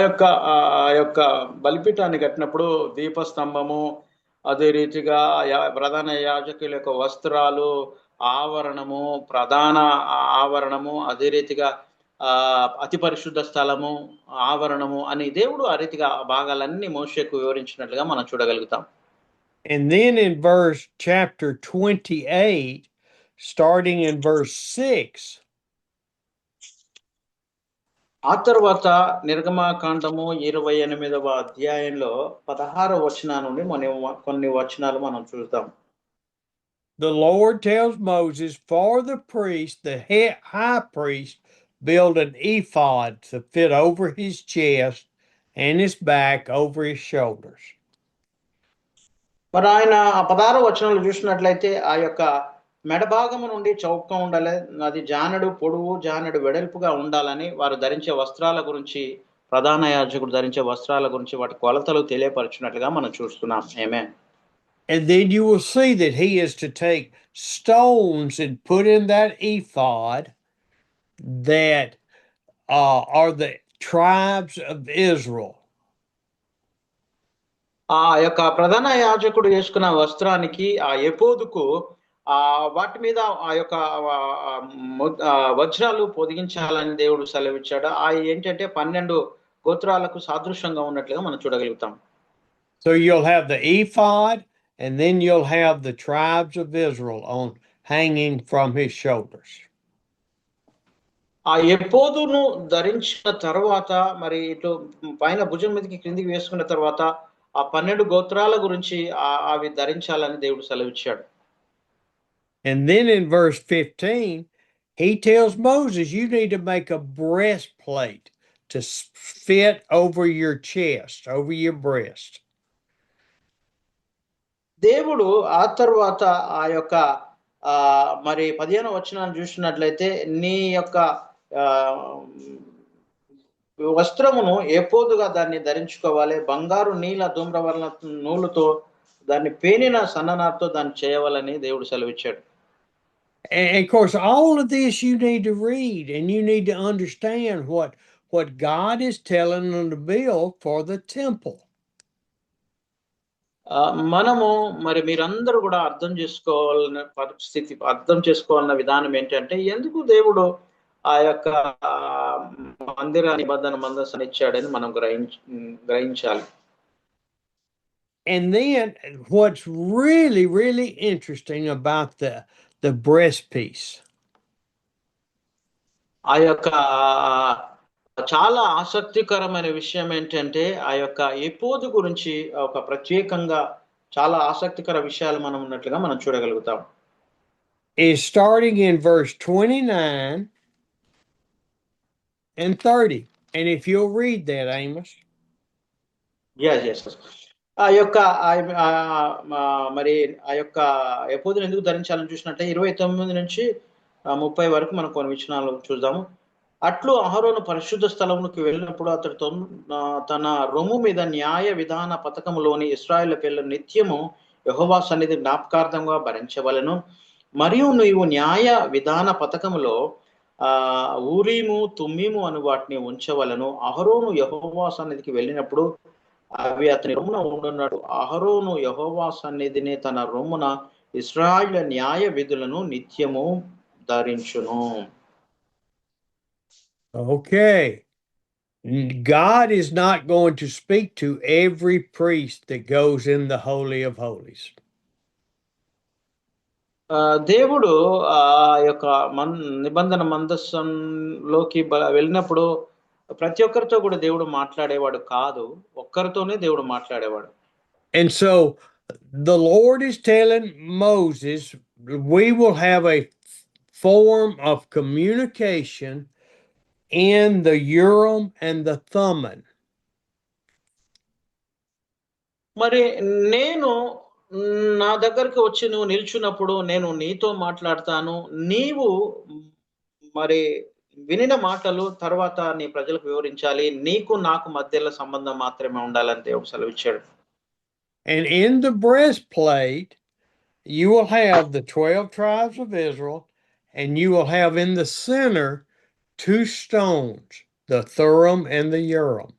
[SPEAKER 2] యొక్క బలిపీఠాన్ని కట్టినప్పుడు దీపస్తంభము, అదే రీతిగా ప్రధాన యాజకుల యొక్క వస్త్రాలు, ఆవరణము, ప్రధాన ఆవరణము, అదే రీతిగా అతి పరిశుద్ధ స్థలము, ఆవరణము అని దేవుడు ఆ రీతిగా ఆ భాగాలన్నీ మోషేకు వివరించినట్లుగా మనం చూడగలుగుతాం.
[SPEAKER 1] And then in verse chapter 28, starting in verse 6,
[SPEAKER 2] ఆ తర్వాత నిర్గమాకాండము 28వ అధ్యాయంలో 16వ వచనం నుండి కొన్ని వచనాలు మనం చూద్దాం.
[SPEAKER 1] the Lord tells Moses, for the priest, the high priest, build an ephod to fit over his chest and his back over his shoulders.
[SPEAKER 2] మరి ఆయన ఆ 16వ వచనంలో చూసినట్లయితే ఆ యొక్క మెడభాగము నుండి చౌకగా ఉండాలి, అది జానెడు పొడవు జానెడు వెడల్పుగా ఉండాలని వారు ధరించే వస్త్రాల గురించి, ప్రధాన యాజకుడు ధరించే వస్త్రాల గురించి వాటి కొలతలు తెలియపరచున్నట్లుగా మనం చూస్తున్నాం. ఆమేన్.
[SPEAKER 1] And then you will see that he is to take stones and put in that ephod that are the tribes of Israel.
[SPEAKER 2] ఆ యొక్క ప్రధాన యాజకుడు వేసుకున్న వస్త్రానికి ఆ ఎపోదుకు వాటి మీద ఆ యొక్క వజ్రాలు పొదిగించాలని దేవుడు సెలవిచ్చాడు. ఆ ఏంటంటే 12 గోత్రాలకు సాదృశ్యంగా ఉన్నట్లుగా మనం చూడగలుగుతాం.
[SPEAKER 1] So you'll have the ephod, and then you'll have the tribes of Israel on hanging from his shoulders.
[SPEAKER 2] ఆ ఎపోదును ధరించిన తర్వాత మరి ఇటు పైన భుజం మీదకి క్రిందికి వేసుకున్న తర్వాత ఆ 12 గోత్రాల గురించి అవి ధరించాలని దేవుడు సెలవిచ్చాడు.
[SPEAKER 1] And then in verse 15, he tells Moses, you need to make a breastplate to fit over your chest, over your breast.
[SPEAKER 2] దేవుడు ఆ తర్వాత ఆ యొక్క మరి 15వ వచనాన్ని చూసినట్లయితే నీ యొక్క వస్త్రమును ఎపోదుగా దాన్ని ధరించుకోవాలి, బంగారు నీల ధూమ్రవర్ణ నూలుతో దాన్ని పేనిన సన్ననారతో దాన్ని చేయవాలని దేవుడు సెలవిచ్చాడు.
[SPEAKER 1] And of course, all of this you need to read, and you need to understand what God is telling them to build for the temple.
[SPEAKER 2] మనము మరి మీరందరూ కూడా అర్థం చేసుకోవాలన్న పరిస్థితి, అర్థం చేసుకోవాలన్న విధానం ఏంటంటే ఎందుకు దేవుడు ఆ యొక్క మందిర నిబంధన మందసాన్ని ఇచ్చాడని మనం గ్రహించాలి.
[SPEAKER 1] And then what's really, really interesting about the breast piece.
[SPEAKER 2] ఆ యొక్క చాలా ఆసక్తికరమైన విషయం ఏంటంటే ఆ యొక్క ఎపోదు గురించి ఒక ప్రత్యేకంగా చాలా ఆసక్తికర విషయాలు మనం ఉన్నట్లుగా మనం చూడగలుగుతాం.
[SPEAKER 1] Is starting in verse 29 and 30. And if you'll read that, Amos.
[SPEAKER 2] Yes. ఆ యొక్క మరి ఆ యొక్క ఎపోదును ఎందుకు ధరించాలని చూసినట్టే 29 నుంచి 30 వరకు మనం కొన్ని విషయాలు చూద్దాము. అట్లు అహరోను పరిశుద్ధ స్థలమునకు వెళ్ళినప్పుడు అతడితో తన రొమ్ము మీద న్యాయ విధాన పథకములోని ఇశ్రాయేలు పిల్లలు నిత్యము యెహోవా సన్నిధి జ్ఞాపకార్థంగా భరించవలెను. మరియు నీవు న్యాయ విధాన పథకములో ఊరీము తుమ్మీము అను వాటిని ఉంచవలను. అహరోను యెహోవా సన్నిధికి వెళ్ళినప్పుడు అవి అతని రొమ్మున ఉండున్నాడు. అహరోను యెహోవా సన్నిధిని తన రొమ్మున ఇశ్రాయేలు న్యాయ విధులను నిత్యము ధరించును.
[SPEAKER 1] Okay. God is not going to speak to every priest that goes in the Holy of Holies.
[SPEAKER 2] దేవుడు ఆ యొక్క నిబంధన మందస్సంలోకి వెళ్ళినప్పుడు ప్రతి ఒక్కరితో కూడా దేవుడు మాట్లాడేవాడు కాదు, ఒక్కరితోనే దేవుడు మాట్లాడేవాడు.
[SPEAKER 1] And so the Lord is telling Moses, we will have a form of communication in the Urim and the Thummim.
[SPEAKER 2] మరి నేను నా దగ్గరికి వచ్చి నువ్వు నిల్చున్నప్పుడు నేను నీతో మాట్లాడతాను, నీవు మరి వినిన మాటలు తర్వాత నీ ప్రజలకు వివరించాలి, నీకు నాకు మధ్యలో సంబంధం మాత్రమే ఉండాలని దేవుడు సెలవిచ్చాడు.
[SPEAKER 1] And in the breastplate you will have the 12 tribes of Israel, and you will have in the center 2 stones, the Thummim and the Urim.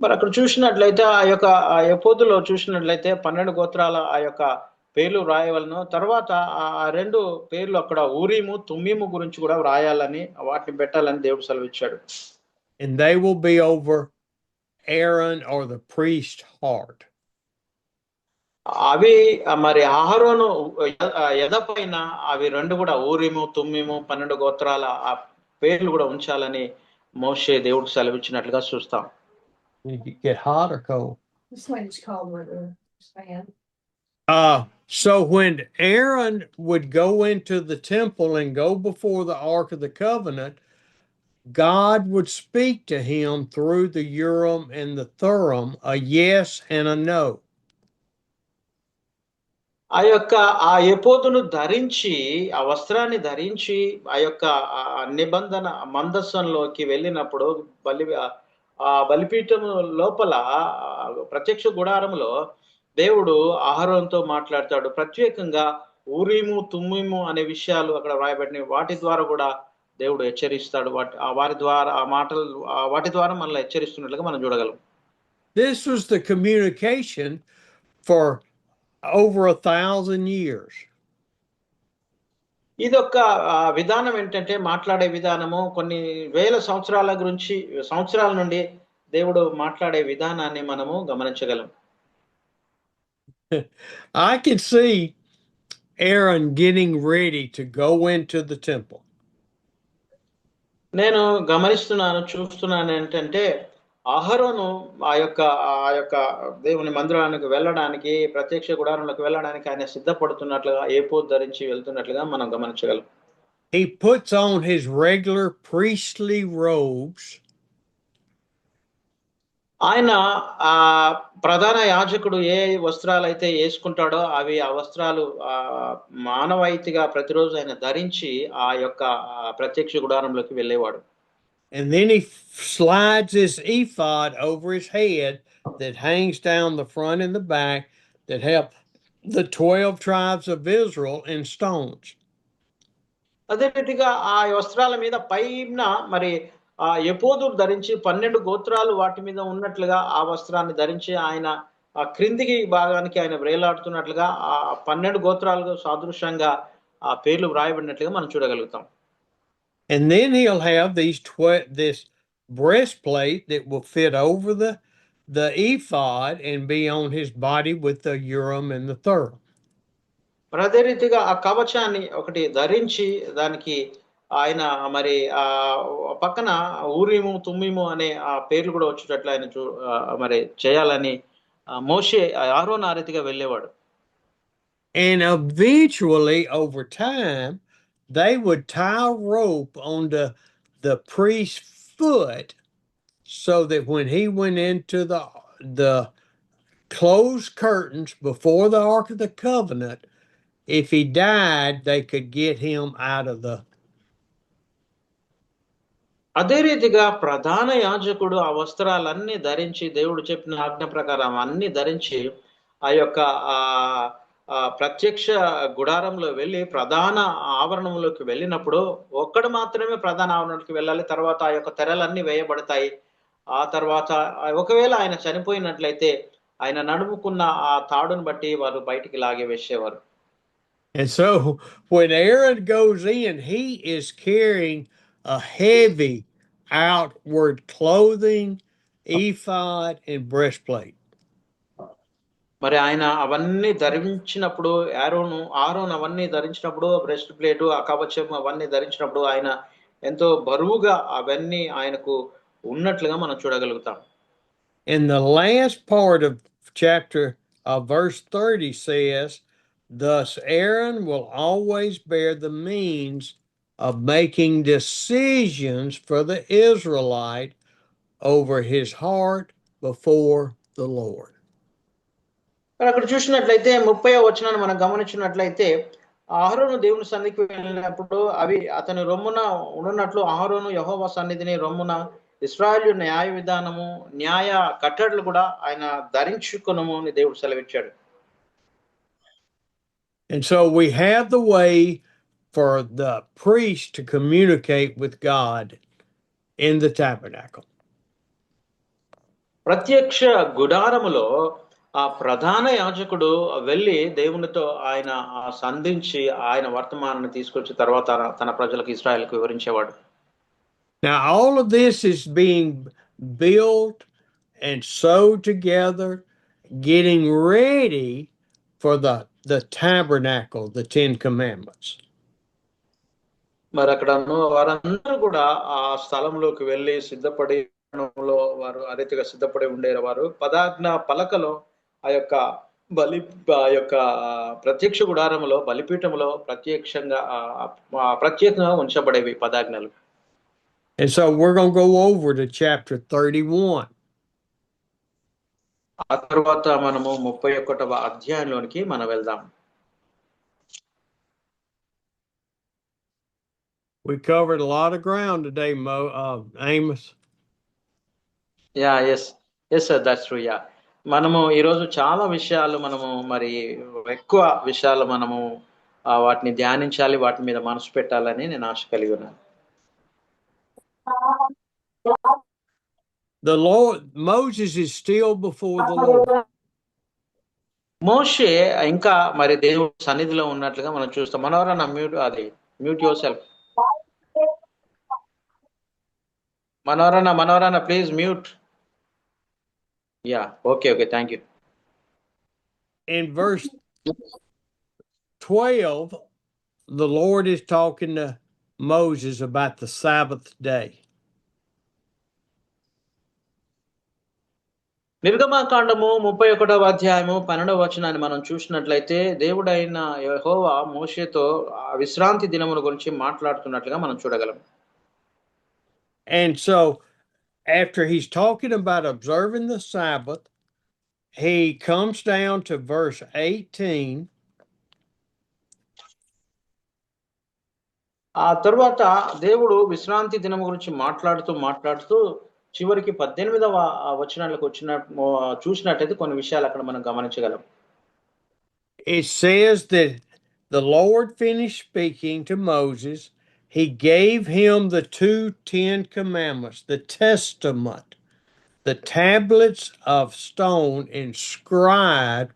[SPEAKER 2] మరి అక్కడ చూసినట్లయితే ఆ యొక్క ఎపోదులో చూసినట్లయితే 12 గోత్రాల ఆ యొక్క పేర్లు వ్రాయవలెను. తర్వాత ఆ 2 పేర్లు అక్కడ ఊరీము, తుమ్మీము గురించి కూడా వ్రాయాలని, వాటిని పెట్టాలని దేవుడు సెలవిచ్చాడు.
[SPEAKER 1] And they will be over Aaron or the priest's heart.
[SPEAKER 2] అవి మరి అహరోను ఎద పైన అవి 2 కూడా ఊరీము, తుమ్మీము 12 గోత్రాల ఆ పేర్లు కూడా ఉంచాలని మోషే దేవుడు సెలవిచ్చినట్లుగా చూస్తాం.
[SPEAKER 1] Did it get hot or cold?
[SPEAKER 5] This one's called with a fan.
[SPEAKER 1] So when Aaron would go into the temple and go before the Ark of the Covenant, God would speak to him through the Urim and the Thummim, a yes and a no.
[SPEAKER 2] ఆ ఎపోతును ధరించి, ఆ వస్త్రాన్ని ధరించి ఆ యొక్క నిబంధన మందస్సంలోకి వెళ్ళినప్పుడు ఆ బలిపీఠం లోపల ప్రత్యక్ష గుడారంలో దేవుడు అహరోనుతో మాట్లాడతాడు. ప్రత్యేకంగా ఊరీము, తుమ్మీము అనే విషయాలు అక్కడ వ్రాయబడినవి. వాటి ద్వారా కూడా దేవుడు హెచ్చరిస్తాడు. వాటి ద్వారా మనల్ని హెచ్చరిస్తున్నట్లుగా మనం చూడగలం.
[SPEAKER 1] This was the communication for over 1,000 years.
[SPEAKER 2] ఇదొక విధానం ఏంటంటే, మాట్లాడే విధానము కొన్ని వేల సంవత్సరాల నుండి దేవుడు మాట్లాడే విధానాన్ని మనము గమనించగలం.
[SPEAKER 1] I can see Aaron getting ready to go into the temple.
[SPEAKER 2] నేను చూస్తున్నాను ఏంటంటే, అహరోను ఆ యొక్క దేవుని మందిరానికి వెళ్ళడానికి, ప్రత్యక్ష గుడారంలోకి వెళ్ళడానికి ఆయన సిద్ధపడుతున్నట్లుగా, ఏపోదు ధరించి వెళ్తున్నట్లుగా మనం గమనించగలం.
[SPEAKER 1] He puts on his regular priestly robes.
[SPEAKER 2] ఆయన ఆ ప్రధాన యాజకుడు ఏ వస్త్రాలైతే వేసుకుంటాడో అవి ఆ వస్త్రాలు మానవాయితీగా ప్రతిరోజు ఆయన ధరించి ఆ యొక్క ప్రత్యక్ష గుడారంలోకి వెళ్ళేవాడు.
[SPEAKER 1] And then he slides his ephod over his head that hangs down the front and the back that help the 12 tribes of Israel in stones.
[SPEAKER 2] అదే రీతిగా ఆ వస్త్రాల మీద పైన మరి ఆ ఎపోదు ధరించి 12 గోత్రాలు వాటి మీద ఉన్నట్లుగా ఆ వస్త్రాన్ని ధరించి ఆయన ఆ క్రిందికి భాగానికి ఆయన వ్రేలాడుతున్నట్లుగా ఆ 12 గోత్రాలకు సాదృశ్యంగా ఆ పేర్లు వ్రాయబడినట్లుగా మనం చూడగలుగుతాం.
[SPEAKER 1] And then he'll have this breastplate that will fit over the ephod and be on his body with the Urim and the Thummim.
[SPEAKER 2] అదే రీతిగా ఆ కవచాన్ని ఒకటి ధరించి దానికి ఆయన మరి ఆ పక్కన ఊరీము, తుమ్మీము అనే ఆ పేర్లు కూడా వచ్చేటట్లు ఆయన మరి చేయాలని మోషే అహరోను ఆ రీతిగా వెళ్ళేవాడు.
[SPEAKER 1] And eventually over time they would tie a rope onto the priest's foot so that when he went into the closed curtains before the Ark of the Covenant, if he died, they could get him out of the.
[SPEAKER 2] అదే రీతిగా ప్రధాన యాజకుడు ఆ వస్త్రాలన్నీ ధరించి, దేవుడు చెప్పిన ఆజ్ఞ ప్రకారం అన్ని ధరించి ఆ యొక్క ప్రత్యక్ష గుడారంలో వెళ్ళి ప్రధాన ఆవరణంలోకి వెళ్ళినప్పుడు ఒక్కడు మాత్రమే ప్రధాన ఆవరణలోకి వెళ్ళాలి. తర్వాత ఆ యొక్క తెరలన్నీ వేయబడతాయి. ఆ తర్వాత ఒకవేళ ఆయన చనిపోయినట్లయితే ఆయన నడుముకున్న ఆ తాడును బట్టి వారు బయటికి లాగి వేసేవారు.
[SPEAKER 1] And so when Aaron goes in, he is carrying a heavy outward clothing, ephod, and breastplate.
[SPEAKER 2] మరి ఆయన అవన్నీ ధరించినప్పుడు, ఆరోన్ అవన్నీ ధరించినప్పుడు, బ్రెస్ట్ ప్లేటు, ఆ కవచం అవన్నీ ధరించినప్పుడు ఆయన ఎంతో బరువుగా అవన్నీ ఆయనకు ఉన్నట్లుగా మనం చూడగలుగుతాం.
[SPEAKER 1] In the last part of chapter verse 30 says, thus Aaron will always bear the means of making decisions for the Israelite over his heart before the Lord.
[SPEAKER 2] అక్కడ చూసినట్లయితే 30వ వచనాన్ని మనం గమనించినట్లయితే, అహరోను దేవుని సన్నిధికి వెళ్ళినప్పుడు అవి అతని రొమ్మున ఉన్నట్లు అహరోను యెహోవా సన్నిధిని రొమ్మున ఇశ్రాయేలు న్యాయ విధానము, న్యాయ కట్టడలు కూడా ఆయన ధరించుకొనుము అని దేవుడు సెలవిచ్చాడు.
[SPEAKER 1] And so we have the way for the priest to communicate with God in the tabernacle.
[SPEAKER 2] ప్రత్యక్ష గుడారములో ఆ ప్రధాన యాజకుడు వెళ్ళి దేవునితో ఆయన సంధించి ఆయన వర్తమానాన్ని తీసుకొచ్చి తర్వాత తన ప్రజలకు ఇశ్రాయేలుకు వివరించేవాడు.
[SPEAKER 1] Now, all of this is being built and sewed together, getting ready for the tabernacle, the 10 Commandments.
[SPEAKER 2] మరి అక్కడ వారందరూ కూడా ఆ స్థలంలోకి వెళ్ళి సిద్ధపడి వారు ఆ రీతిగా సిద్ధపడి ఉండేవారు. పదాజ్ఞ పలకలో ఆ యొక్క ప్రత్యక్ష గుడారములో బలిపీఠములో ప్రత్యేకంగా ఉంచబడేవి పదాజ్ఞలు.
[SPEAKER 1] And so we're going to go over to chapter 31.
[SPEAKER 2] ఆ తర్వాత మనము 31వ అధ్యాయంలోనికి మనం వెళ్దాం.
[SPEAKER 1] We covered a lot of ground today, Amos.
[SPEAKER 2] Yes sir, that's true. మనము ఈరోజు చాలా విషయాలు మరి ఎక్కువ విషయాలు వాటిని ధ్యానించాలి, వాటి మీద మనసు పెట్టాలని నేను ఆశ కలిగి ఉన్నాను.
[SPEAKER 1] The Lord, Moses is still before the Lord.
[SPEAKER 2] మోషే ఇంకా మరి దేవుడి సన్నిధిలో ఉన్నట్లుగా మనం చూస్తాం. Manoranna mute yourself. Manoranna please mute. Okay, thank you.
[SPEAKER 1] In verse 12, the Lord is talking to Moses about the Sabbath day.
[SPEAKER 2] నిర్గమకాండము 31వ అధ్యాయము 12వ వచనాన్ని మనం చూసినట్లయితే దేవుడైన యెహోవా మోషేతో విశ్రాంతి దినమును గురించి మాట్లాడుతున్నట్లుగా మనం చూడగలం.
[SPEAKER 1] And so after he's talking about observing the Sabbath, he comes down to verse 18.
[SPEAKER 2] ఆ తర్వాత దేవుడు విశ్రాంతి దినం గురించి మాట్లాడుతూ చివరికి 18వ వచనాలకు చూసినట్లయితే కొన్ని విషయాలు అక్కడ మనం గమనించగలం.
[SPEAKER 1] It says that the Lord finished speaking to Moses. He gave him the 10 commandments, the testament, the tablets of stone inscribed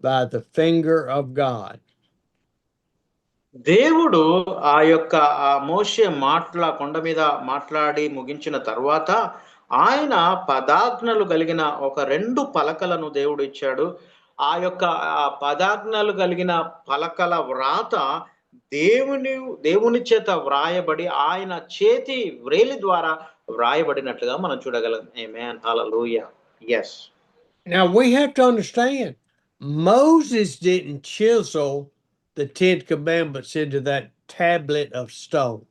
[SPEAKER 1] by the finger of God.
[SPEAKER 2] దేవుడు ఆ యొక్క మోషే కొండ మీద మాట్లాడి ముగించిన తర్వాత ఆయన పదాజ్ఞలు కలిగిన ఒక 2 పలకలను దేవుడు ఇచ్చాడు. ఆ యొక్క పదాజ్ఞలు కలిగిన పలకల వ్రాత దేవుని చేత వ్రాయబడి ఆయన చేతి వ్రేలి ద్వారా వ్రాయబడినట్లుగా మనం చూడగలం. ఆమేన్, హల్లెలూయా. Yes.
[SPEAKER 1] Now we have to understand, Moses didn't chisel the 10 commandments into that tablet of stone.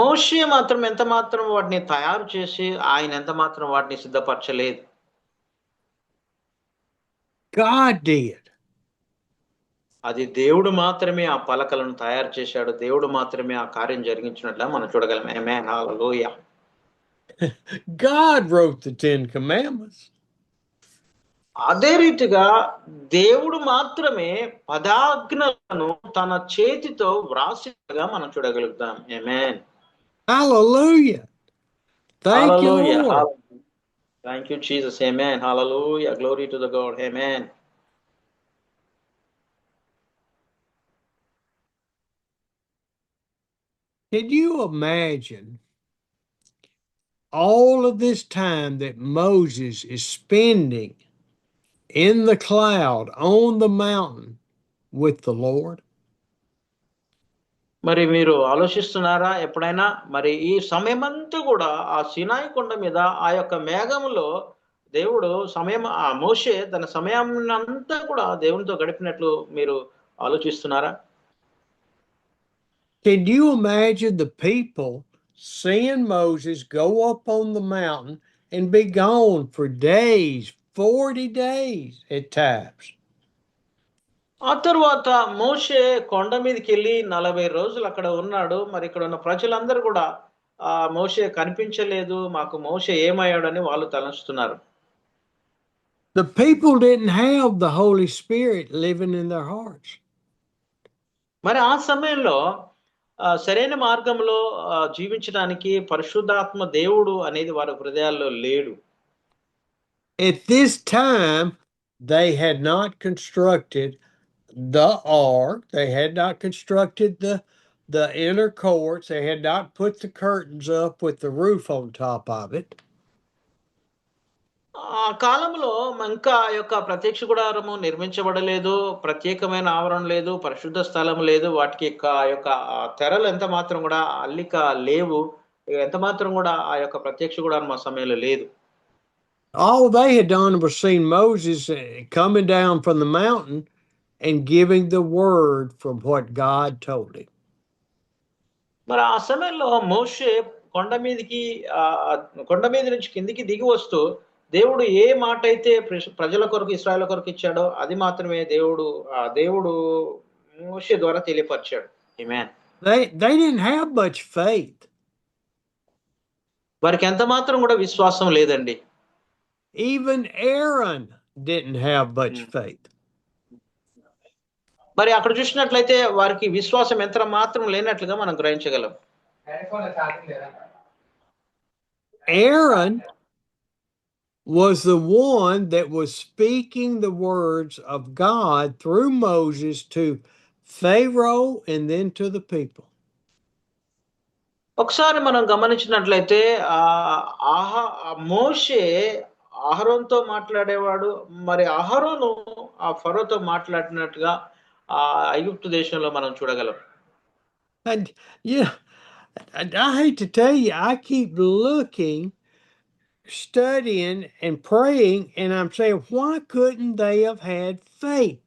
[SPEAKER 2] మోషే మాత్రం ఎంత మాత్రం వాటిని తయారు చేసి ఆయన ఎంత మాత్రం వాటిని సిద్ధపరచలేదు.
[SPEAKER 1] God did.
[SPEAKER 2] అది దేవుడు మాత్రమే ఆ పలకలను తయారు చేశాడు. దేవుడు మాత్రమే ఆ కార్యం జరిగించినట్లుగా మనం చూడగలం. ఆమేన్, హల్లెలూయా.
[SPEAKER 1] God wrote the 10 commandments.
[SPEAKER 2] అదే రీతిగా దేవుడు మాత్రమే పదాజ్ఞలను తన చేతితో వ్రాసినగా మనం చూడగలుగుతాం. ఆమేన్,
[SPEAKER 1] Hallelujah. Thank you, Lord.
[SPEAKER 2] Thank you, Jesus. Amen. Hallelujah. Glory to the God. Amen.
[SPEAKER 1] Can you imagine all of this time that Moses is spending in the cloud on the mountain with the Lord?
[SPEAKER 2] మరి మీరు ఆలోచిస్తున్నారా ఎప్పుడైనా? మరి ఈ సమయమంతా కూడా ఆ సీనాయి కొండ మీద ఆ యొక్క మేఘములో దేవుడు మోషే తన సమయాన్నంతా కూడా దేవునితో గడిపినట్లు మీరు ఆలోచిస్తున్నారా?
[SPEAKER 1] Can you imagine the people seeing Moses go up on the mountain and be gone for days, 40 days at times?
[SPEAKER 2] ఆ తర్వాత మోషే కొండ మీదకి వెళ్ళి 40 రోజులు అక్కడ ఉన్నాడు. మరి ఇక్కడ ఉన్న ప్రజలందరూ కూడా మోషే కనిపించలేదు, మాకు మోషే ఏమయ్యాడని వాళ్ళు తలంచుతున్నారు.
[SPEAKER 1] The people didn't have the Holy Spirit living in their hearts.
[SPEAKER 2] మరి ఆ సమయంలో సరైన మార్గంలో జీవించడానికి పరిశుద్ధాత్మ దేవుడు అనేది వారి హృదయాల్లో లేడు.
[SPEAKER 1] At this time, they had not constructed the ark. They had not constructed the inner courts. They had not put the curtains up with the roof on top of it.
[SPEAKER 2] ఆ కాలంలో ఇంకా ఆ యొక్క ప్రత్యక్ష గుడారము నిర్మించబడలేదు. ప్రత్యేకమైన ఆవరణ లేదు. పరిశుద్ధ స్థలం లేదు. వాటికి ఆ యొక్క తెరలు ఎంత మాత్రం గూడా అల్లిక లేవు. ఎంత మాత్రం గూడా ఆ యొక్క ప్రత్యక్ష గుడారం ఆ సమయంలో లేదు.
[SPEAKER 1] All they had done was seen Moses coming down from the mountain and giving the word from what God told him.
[SPEAKER 2] మరి ఆ సమయంలో మోషే కొండ మీదికి కొండ మీద నుంచి కిందికి దిగి వస్తూ దేవుడు ఏ మాట అయితే ప్రజల కొరకు ఇశ్రాయేలు కొరకు ఇచ్చాడో అది మాత్రమే దేవుడు మోషే ద్వారా తెలియపరిచాడు. ఆమేన్.
[SPEAKER 1] They didn't have much faith.
[SPEAKER 2] వారికి ఎంత మాత్రం కూడా విశ్వాసం లేదండి.
[SPEAKER 1] Even Aaron didn't have much faith.
[SPEAKER 2] మరి అక్కడ చూసినట్లయితే వారికి విశ్వాసం ఎంత మాత్రం లేనట్లుగా మనం గ్రహించగలం.
[SPEAKER 1] Aaron was the one that was speaking the words of God through Moses to Pharaoh and then to the people.
[SPEAKER 2] ఒకసారి మనం గమనించినట్లయితే మోషే అహరోనుతో మాట్లాడేవాడు. మరి అహరోను ఆ ఫరోతో మాట్లాడినట్టుగా ఐగుప్తు దేశంలో మనం చూడగలం.
[SPEAKER 1] And yeah, I hate to tell you, I keep looking, studying and praying, and I'm saying, why couldn't they have had faith?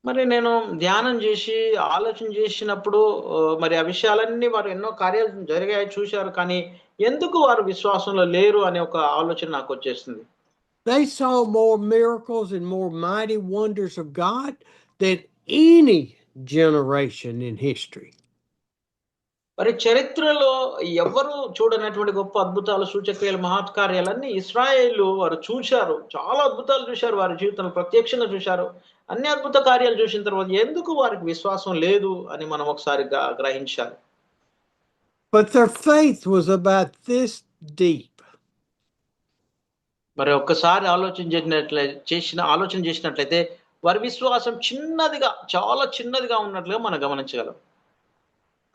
[SPEAKER 2] మరి నేను ధ్యానం చేసి ఆలోచన చేసినప్పుడు మరి ఆ విషయాలన్నీ వారు ఎన్నో కార్యాలు జరిగాయి చూశారు. కానీ ఎందుకు వారు విశ్వాసంలో లేరు అనే ఒక ఆలోచన నాకు వచ్చేసింది.
[SPEAKER 1] They saw more miracles and more mighty wonders of God than any generation in history.
[SPEAKER 2] మరి చరిత్రలో ఎవరు చూడనటువంటి గొప్ప అద్భుతాలు, సూచక్రియలు, మహత్కార్యాలన్నీ ఇశ్రాయేలు వారు చూశారు. చాలా అద్భుతాలు చూశారు. వారి జీవితంలో ప్రత్యక్షంగా చూశారు. అన్ని అద్భుత కార్యాలు చూసిన తర్వాత ఎందుకు వారికి విశ్వాసం లేదు అని మనం ఒకసారి గ్రహించాలి.
[SPEAKER 1] But their faith was about this deep.
[SPEAKER 2] మరి ఒక్కసారి ఆలోచన చేసినట్లయితే వారి విశ్వాసం చిన్నదిగా, చాలా చిన్నదిగా ఉన్నట్లుగా మనం గమనించగలం.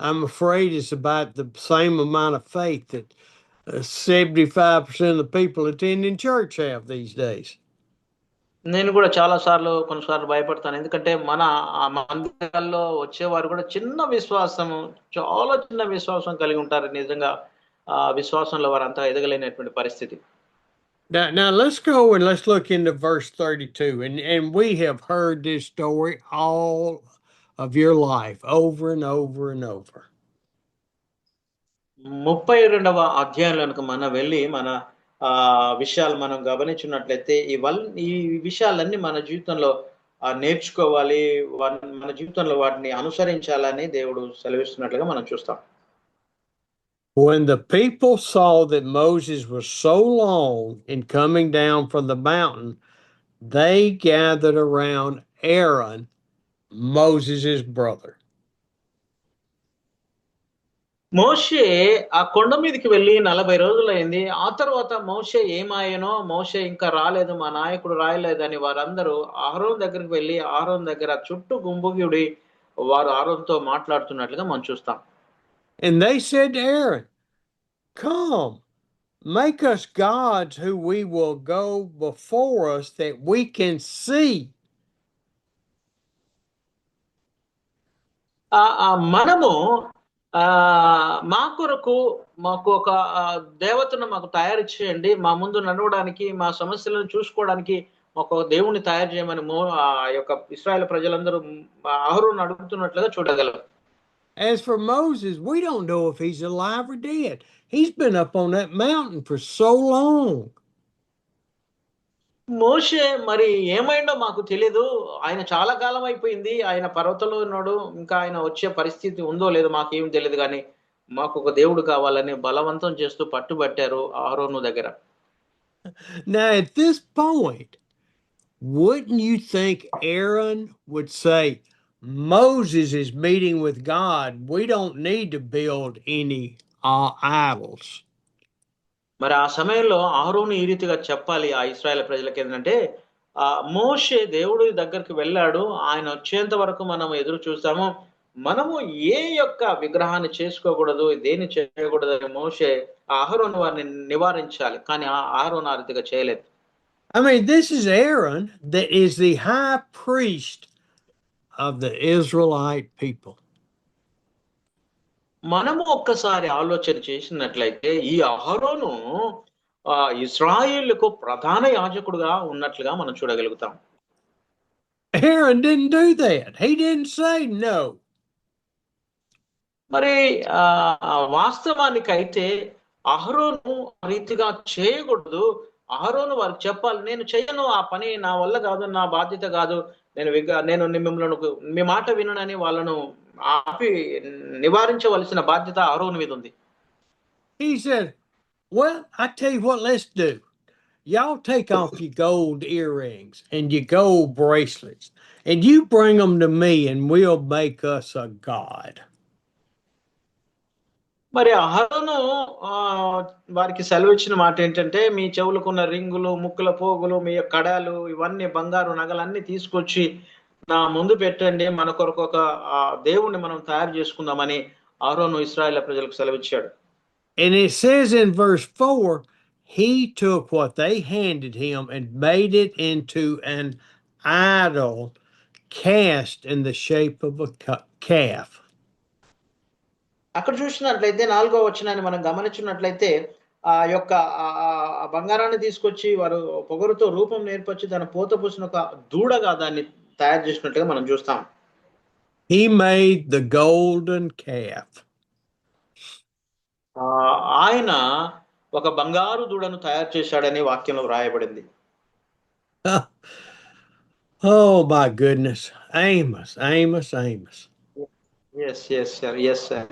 [SPEAKER 1] I'm afraid it's about the same amount of faith that 75% of the people attending church have these days.
[SPEAKER 2] నేను కూడా కొన్నిసార్లు భయపడతాను. ఎందుకంటే మన మందిరాల్లో వచ్చేవారు కూడా చాలా చిన్న విశ్వాసం కలిగి ఉంటారు. నిజంగా విశ్వాసంలో వారు అంతా ఎదగలేనటువంటి పరిస్థితి.
[SPEAKER 1] Now let's go and let's look into verse 32. And we have heard this story all of your life over and over and over.
[SPEAKER 2] 32వ అధ్యాయంలోనికి మనం వెళ్ళి మన విషయాలు మనం గమనించినట్లయితే ఈ విషయాలన్నీ మన జీవితంలో నేర్చుకోవాలి, మన జీవితంలో వాటిని అనుసరించాలని దేవుడు సెలవిస్తున్నట్లుగా మనం చూస్తాం.
[SPEAKER 1] When the people saw that Moses was so long in coming down from the mountain, they gathered around Aaron, Moses' brother.
[SPEAKER 2] మోషే ఆ కొండ మీదకి వెళ్ళి 40 రోజులైంది. ఆ తర్వాత మోషే ఏమాయనో, మోషే ఇంకా రాలేదు, మా నాయకుడు రాయలేదని వారందరూ అహరోను దగ్గరికి వెళ్ళి అహరోను దగ్గర చుట్టూ గుంపుగూడి వారు అహరోనుతో మాట్లాడుతున్నట్లుగా మనం చూస్తాం.
[SPEAKER 1] And they said to Aaron, "Come, make us gods who we will go before us that we can see."
[SPEAKER 2] మనము మా కొరకు మాకు ఒక దేవతను మాకు తయారు చేయండి, మా ముందు నడవడానికి, మా సమస్యలను చూసుకోవడానికి ఒక దేవుణ్ణి తయారు చేయమని ఆ యొక్క ఇశ్రాయేలు ప్రజలందరూ అహరోను అడుగుతున్నట్లుగా చూడగలం.
[SPEAKER 1] As for Moses, we don't know if he's alive or dead. He's been up on that mountain for so long.
[SPEAKER 2] మోషే మరి ఏమైందో మాకు తెలియదు. ఆయన చాలా కాలం అయిపోయింది. ఆయన పర్వతంలో ఉన్నాడు. ఇంకా ఆయన వచ్చే పరిస్థితి ఉందో లేదో మాకేం తెలియదు. కానీ మాకు ఒక దేవుడు కావాలని బలవంతం చేస్తూ పట్టుబట్టారు అహరోను దగ్గర.
[SPEAKER 1] Now at this point, wouldn't you think Aaron would say, Moses is meeting with God. We don't need to build any idols.
[SPEAKER 2] మరి ఆ సమయంలో అహరోను ఈ రీతిగా చెప్పాలి ఆ ఇశ్రాయేల్ ప్రజలకి ఏంటంటే, మోషే దేవుడి దగ్గరికి వెళ్ళాడు. ఆయన వచ్చేంత వరకు మనం ఎదురు చూస్తాము. మనము ఏ యొక్క విగ్రహాన్ని చేసుకోకూడదు, దేన్ని చేయకూడదని మోషే అహరోను వారిని నివారించాలి. కానీ అహరోను ఆ రీతిగా చేయలేదు.
[SPEAKER 1] I mean, this is Aaron that is the high priest of the Israelite people.
[SPEAKER 2] మనము ఒక్కసారి ఆలోచన చేసినట్లయితే ఈ అహరోను ఇశ్రాయేలుకు ప్రధాన యాజకుడుగా ఉన్నట్లుగా మనం చూడగలుగుతాం.
[SPEAKER 1] Aaron didn't do that. He didn't say no.
[SPEAKER 2] మరి వాస్తవానికైతే అహరోను ఆ రీతిగా చేయకూడదు. అహరోను వారికి చెప్పాలి, నేను చెయ్యను, ఆ పని నా వల్ల కాదు, నా బాధ్యత కాదు, నేను మిమ్మల్ని మీ మాట విననని వాళ్ళను ఆపి నివారించవలసిన బాధ్యత అహరోను మీద ఉంది.
[SPEAKER 1] He said, well, I tell you what, let's do. Y'all take off your gold earrings and your gold bracelets, and you bring them to me, and we'll make us a god.
[SPEAKER 2] మరి అహరోను వారికి సెలవిచ్చిన మాట ఏంటంటే, మీ చెవులకున్న రింగులు, ముక్కుల పోగులు, మీ కడాలు, ఇవన్నీ బంగారు నగలన్నీ తీసుకొచ్చి నా ముందు పెట్టండి, మన కొరకు ఒక దేవుణ్ణి మనం తయారు చేసుకుందామని అహరోను ఇశ్రాయేల్ ప్రజలకు సెలవిచ్చాడు.
[SPEAKER 1] And it says in verse 4, he took what they handed him and made it into an idol cast in the shape of a calf.
[SPEAKER 2] అక్కడ చూసినట్లయితే 4వ వచనాన్ని మనం గమనించినట్లయితే ఆ యొక్క బంగారాన్ని తీసుకొచ్చి వారు పొగరుతో రూపం నేర్పొచ్చి దాని పోత పూసిన ఒక దూడగా దాన్ని తయారు చేసినట్టుగా మనం చూస్తాం.
[SPEAKER 1] He made the golden calf.
[SPEAKER 2] ఆయన ఒక బంగారు దూడను తయారు చేశాడని వాక్యంలో వ్రాయబడింది.
[SPEAKER 1] Oh my goodness. Amos.
[SPEAKER 2] Yes, sir.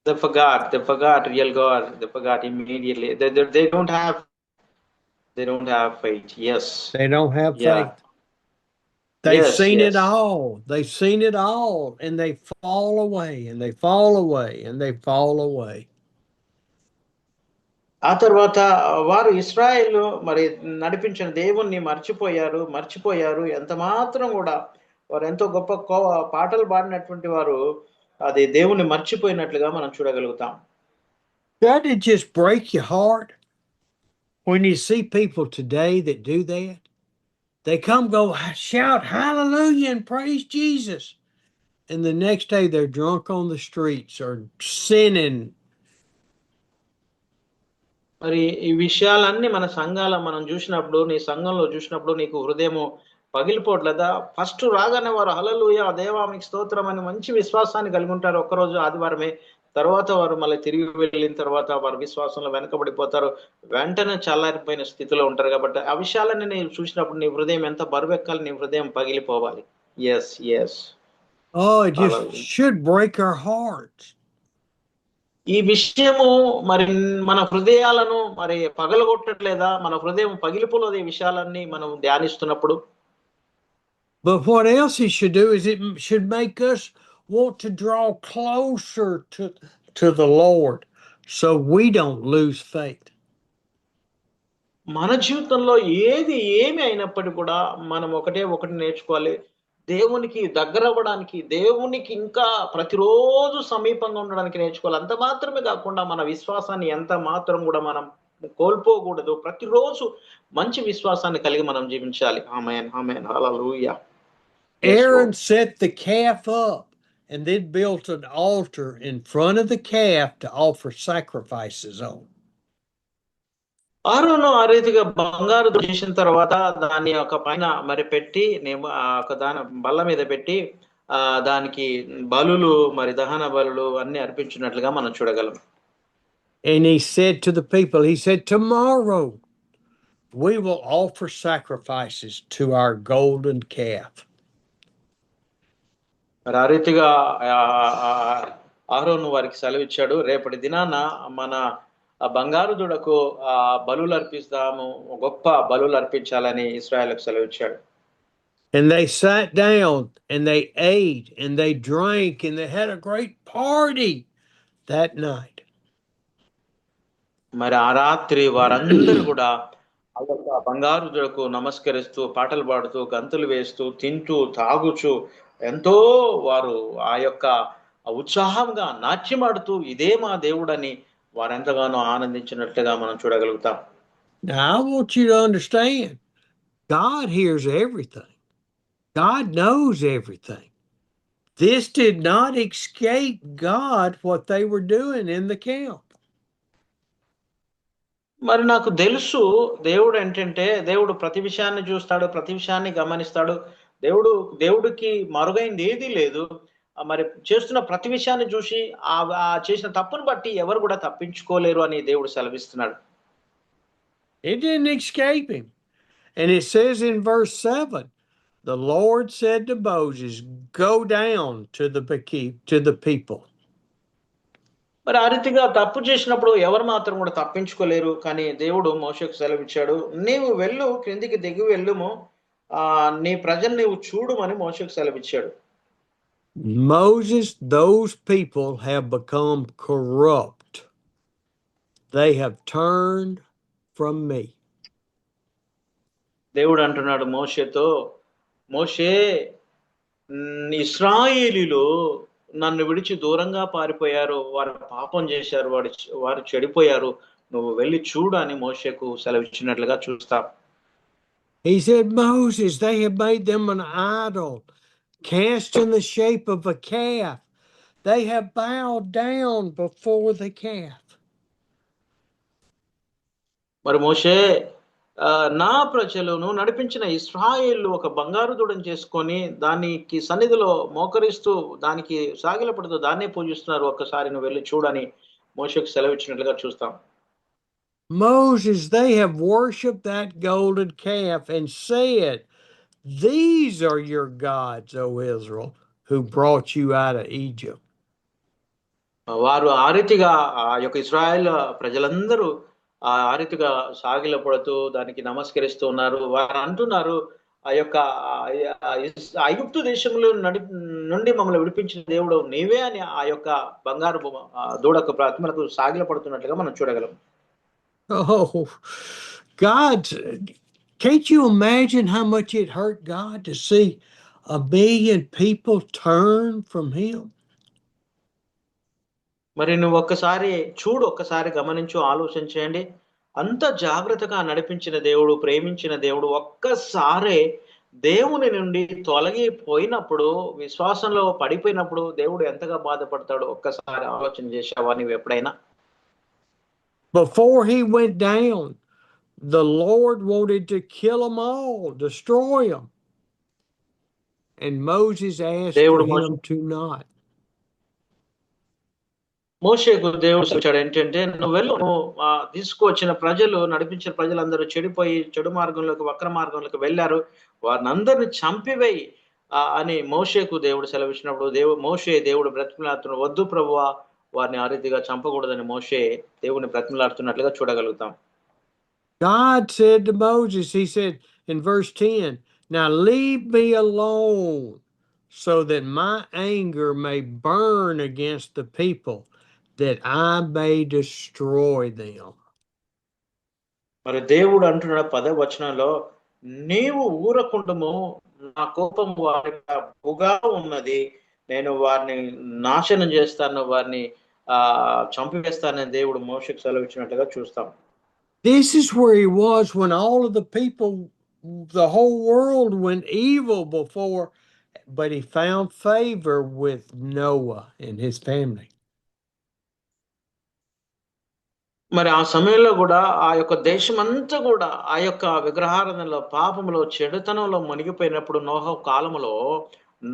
[SPEAKER 2] They forgot real God. They forgot immediately. They don't have faith. Yes.
[SPEAKER 1] They don't have
[SPEAKER 2] Yeah.
[SPEAKER 1] faith. They've seen
[SPEAKER 2] Yes.
[SPEAKER 1] it all. They've seen it all, and they fall away, and they fall away, and they fall away.
[SPEAKER 2] ఆ తర్వాత వారు ఇశ్రాయేల్ మరి నడిపించిన దేవుణ్ణి మర్చిపోయారు. ఎంత మాత్రం కూడా వారు ఎంతో గొప్ప పాటలు పాడినటువంటి వారు అది దేవుణ్ణి మర్చిపోయినట్లుగా మనం చూడగలుగుతాం.
[SPEAKER 1] Doesn't it just break your heart when you see people today that do that? They come, go shout hallelujah and praise Jesus, and the next day they're drunk on the streets or sinning.
[SPEAKER 2] మరి ఈ విషయాలన్నీ మన మనం చూసినప్పుడు, నీ సంఘంలో చూసినప్పుడు నీకు హృదయము పగిలిపోవట్లేదా? ఫస్ట్ రాగానే వారు హల్లెలూయా దేవా మీకు స్తోత్రం అని మంచి విశ్వాసాన్ని కలిగి ఉంటారు ఒక్కరోజు ఆదివారమే. తర్వాత వారు మళ్ళీ తిరిగి వెళ్ళిన తర్వాత వారు విశ్వాసంలో వెనకబడిపోతారు. వెంటనే చల్లారిపోయిన స్థితిలో ఉంటారు. కాబట్టి ఆ విషయాలన్నీ నేను చూసినప్పుడు నీ హృదయం ఎంత బరువెక్కాలి, నీ హృదయం పగిలిపోవాలి. Yes.
[SPEAKER 1] Oh, it just should break our hearts.
[SPEAKER 2] ఈ విషయము మరి మన హృదయాలను మరి పగలగొట్టట్లేదా? మన హృదయం పగిలిపోలేదు ఈ విషయాలన్నీ మనం ధ్యానిస్తున్నప్పుడు.
[SPEAKER 1] But what else he should do is it should make us want to draw closer to the Lord so we don't lose faith.
[SPEAKER 2] మన జీవితంలో ఏమి అయినప్పటికీ కూడా మనం ఒకటి నేర్చుకోవాలి. దేవునికి దగ్గరవ్వడానికి, దేవునికి ఇంకా ప్రతిరోజు సమీపంగా ఉండడానికి నేర్చుకోవాలి. అంత మాత్రమే కాకుండా మన విశ్వాసాన్ని ఎంత మాత్రం కూడా మనం కోల్పోకూడదు. ప్రతిరోజు మంచి విశ్వాసాన్ని కలిగి మనం జీవించాలి. ఆమేన్. హల్లెలూయా.
[SPEAKER 1] Aaron set the calf up and then built an altar in front of the calf to offer sacrifices on.
[SPEAKER 2] అహరోను ఆ రీతిగా బంగారు చేసిన తర్వాత దాన్ని ఒక పైన మరి పెట్టి ఒక దాని బల్ల మీద పెట్టి దానికి బలులు మరి దహన బలులు అన్ని అర్పించినట్లుగా మనం చూడగలం.
[SPEAKER 1] And he said to the people, he said, tomorrow we will offer sacrifices to our golden calf.
[SPEAKER 2] మరి ఆ రీతిగా అహరోను వారికి సెలవిచ్చాడు, రేపటి దినాన మన బంగారు దూడకు బలులు అర్పిస్తాము, గొప్ప బలులు అర్పించాలని ఇశ్రాయేలుకు సెలవిచ్చాడు.
[SPEAKER 1] And they sat down and they ate and they drank and they had a great party that night.
[SPEAKER 2] మరి ఆ రాత్రి వారందరూ కూడా ఆ యొక్క బంగారు దొరకు నమస్కరిస్తూ పాటలు పాడుతూ గంతులు వేస్తూ తింటూ తాగుచు ఎంతో వారు ఆ యొక్క ఉత్సాహంగా నాట్యమాడుతూ ఇదే మా దేవుడని వారెంతగానో ఆనందించినట్లుగా మనం చూడగలుగుతాం.
[SPEAKER 1] Now, I want you to understand God hears everything, God knows everything. This did not escape God what they were doing in the camp.
[SPEAKER 2] మరి నాకు తెలుసు దేవుడు ఏంటంటే దేవుడు ప్రతి విషయాన్ని చూస్తాడు, ప్రతి విషయాన్ని గమనిస్తాడు. దేవుడికి మరుగైంది ఏదీ లేదు. మరి చేస్తున్న ప్రతి విషయాన్ని చూసి ఆ చేసిన తప్పును బట్టి ఎవరు కూడా తప్పించుకోలేరు అని దేవుడు సెలవిస్తున్నాడు.
[SPEAKER 1] It didn't escape him. And it says in verse 7, the Lord said to Moses, go down to the people.
[SPEAKER 2] మరి ఆ రీతిగా తప్పు చేసినప్పుడు ఎవరు మాత్రం కూడా తప్పించుకోలేరు. కానీ దేవుడు మోషేకు సెలవిచ్చాడు, నీవు వెళ్ళు, క్రిందికి దిగి వెళ్ళుము, నీ ప్రజల్ని నీవు చూడుమని మోషేకు సెలవిచ్చాడు.
[SPEAKER 1] Moses, those people have become corrupt. They have turned from me.
[SPEAKER 2] దేవుడు అంటున్నాడు మోషేతో, మోషే, ఇశ్రాయేలీలు నన్ను విడిచి దూరంగా పారిపోయారు, వారు పాపం చేశారు, వారు చెడిపోయారు, నువ్వు వెళ్ళి చూడు అని మోషేకు సెలవిచ్చినట్లుగా చూస్తాం.
[SPEAKER 1] He said, Moses, they have made them an idol, cast in the shape of a calf. They have bowed down before the calf.
[SPEAKER 2] మరి మోషే, నా ప్రజలను నడిపించిన ఇశ్రాయేలు ఒక బంగారు దూడను చేసుకొని దానికి సన్నిధిలో మోకరిస్తూ దానికి సాగిలపడుతూ దాన్నే పూజిస్తున్నారు, ఒక్కసారి నువ్వు వెళ్ళి చూడని మోషేకు సెలవిచ్చినట్లుగా చూస్తాం.
[SPEAKER 1] Moses, they have worshipped that golden calf and said, these are your gods, O Israel, who brought you out of Egypt.
[SPEAKER 2] వారు ఆ రీతిగా ఆ యొక్క ఇశ్రాయేల్ ప్రజలందరూ ఆ రీతిగా సాగిలపడుతూ దానికి నమస్కరిస్తూ ఉన్నారు. వారు అంటున్నారు, ఆ యొక్క ఐగుప్తు దేశంలో నుండి మమ్మల్ని విడిపించిన దేవుడు నీవే అని ఆ యొక్క బంగారు దూడకు ప్రతిమలకు సాగిలపడుతున్నట్లుగా మనం చూడగలం.
[SPEAKER 1] Oh, God, can't you imagine how much it hurt God to see 1 million people turn from him?
[SPEAKER 2] మరి నువ్వు ఒక్కసారి చూడు, ఒక్కసారి గమనించు, ఆలోచన చేయండి. అంత జాగ్రత్తగా నడిపించిన దేవుడు, ప్రేమించిన దేవుడు ఒక్కసారే దేవుని నుండి తొలగిపోయినప్పుడు, విశ్వాసంలో పడిపోయినప్పుడు దేవుడు ఎంతగా బాధపడతాడు ఒక్కసారి ఆలోచన చేశావా నువ్వు ఎప్పుడైనా?
[SPEAKER 1] Before he went down, the Lord wanted to kill them all, destroy them. And Moses asked for him to not.
[SPEAKER 2] మోషేకు దేవుడు చెప్పాడు ఏంటంటే, నువ్వు వెళ్ళు, నువ్వు తీసుకువచ్చిన ప్రజలు, నడిపించిన ప్రజలందరూ చెడిపోయి చెడు మార్గంలోకి, వక్ర మార్గంలోకి వెళ్ళారు, వారిని అందరిని చంపివేయి అని మోషేకు దేవుడు సెలవిచ్చినప్పుడు దేవుడు బ్రతిమలాడుతున్నాడు, వద్దు ప్రభువా వారిని ఆ రీతిగా చంపకూడదని మోషే దేవుని బ్రతిమలాడుతున్నట్లుగా చూడగలుగుతాం.
[SPEAKER 1] God said to Moses, he said in verse 10, now leave me alone so that my anger may burn against the people, that I may destroy them.
[SPEAKER 2] మరి దేవుడు అంటున్నాడు 10వ వచనంలో, నీవు ఊరకుండము, నా కోపం వారి బుగా ఉన్నది, నేను వారిని నాశనం చేస్తాను, వారిని చంపివేస్తానని దేవుడు మోషేకు సెలవిచ్చినట్లుగా చూస్తాం.
[SPEAKER 1] This is where he was when all of the people, the whole world went evil before, but he found favor with Noah and his family.
[SPEAKER 2] మరి ఆ సమయంలో కూడా ఆ యొక్క దేశమంతా కూడా ఆ యొక్క విగ్రహారాధనలో, పాపంలో, చెడుతనంలో మునిగిపోయినప్పుడు నోహ కాలంలో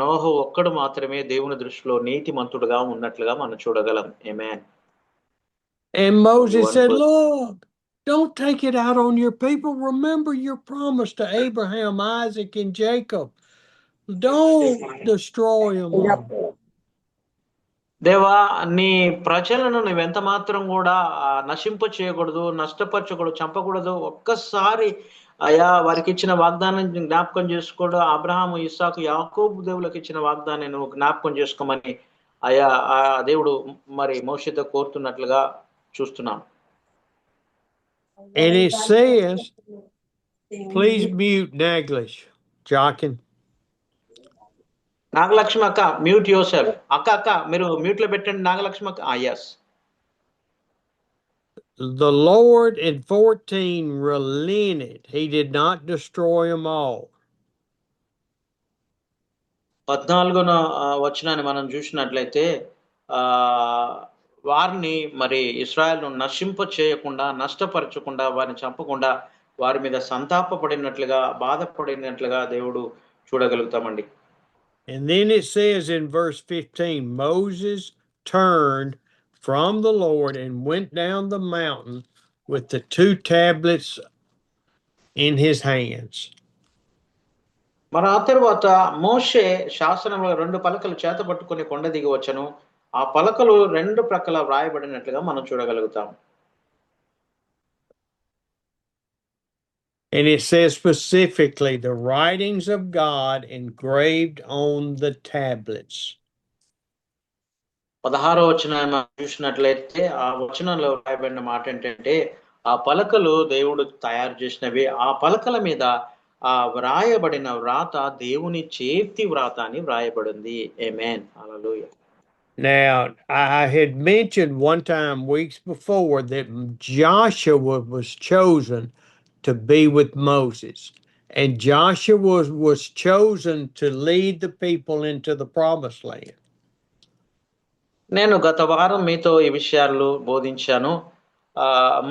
[SPEAKER 2] నోహ ఒక్కడు మాత్రమే దేవుని దృష్టిలో నీతిమంతుడుగా ఉన్నట్లుగా మనం చూడగలం. ఆమేన్.
[SPEAKER 1] And Moses said, look, don't take it out on your people. Remember your promise to Abraham, Isaac, and Jacob. Don't destroy them all.
[SPEAKER 2] దేవా, నీ ప్రజలను నువ్వెంత మాత్రం కూడా నశింప చేయకూడదు, నష్టపరచకూడదు, చంపకూడదు. ఒక్కసారి అయా వారికి ఇచ్చిన వాగ్దానం జ్ఞాపకం చేసుకోడు. అబ్రహాము, ఇస్సాకు, యాకోబు దేవులకు ఇచ్చిన వాగ్దాన్ని నువ్వు జ్ఞాపకం చేసుకోమని అయా ఆ దేవుడు మరి మోషేతో కోరుతున్నట్లుగా చూస్తున్నాం.
[SPEAKER 1] And it says, please mute Naglish, Jockin.
[SPEAKER 2] Nagalakshmi అక్క మ్యూట్ యువర్ సెల్ఫ్. అక్క మీరు మ్యూట్ లో పెట్టండి నాగలక్ష్మి అక్క. Yes.
[SPEAKER 1] The Lord in 14 relented. He did not destroy them all.
[SPEAKER 2] 14వ వచనాన్ని మనం చూసినట్లయితే వారిని మరి ఇశ్రాయేలును నశింప చేయకుండా, నష్టపరచకుండా, వారిని చంపకుండా వారి మీద సంతాపపడినట్లుగా, బాధపడినట్లుగా దేవుడు చూడగలుగుతామండి.
[SPEAKER 1] And then it says in verse 15, Moses turned from the Lord and went down the mountain with the 2 tablets in his hands.
[SPEAKER 2] మరి ఆ తర్వాత మోషే శాసనంలో 2 పలకలు చేత పట్టుకుని కొండ దిగి వచ్చను. ఆ పలకలు 2 ప్రక్కల వ్రాయబడినట్లుగా మనం చూడగలుగుతాం.
[SPEAKER 1] And it says specifically the writings of God engraved on the tablets.
[SPEAKER 2] 16వ వచనాన్ని మనం చూసినట్లయితే ఆ వచనంలో వ్రాయబడిన మాట ఏంటంటే, ఆ పలకలు దేవుడు తయారు చేసినవి. ఆ పలకల మీద ఆ వ్రాయబడిన వ్రాత దేవుని చేతి వ్రాత అని వ్రాయబడింది. ఆమేన్. హల్లెలూయా.
[SPEAKER 1] Now, I had mentioned one time weeks before that Joshua was chosen to be with Moses. And Joshua was chosen to lead the people into the promised land.
[SPEAKER 2] నేను గత వారం మీతో ఈ విషయాలు బోధించాను.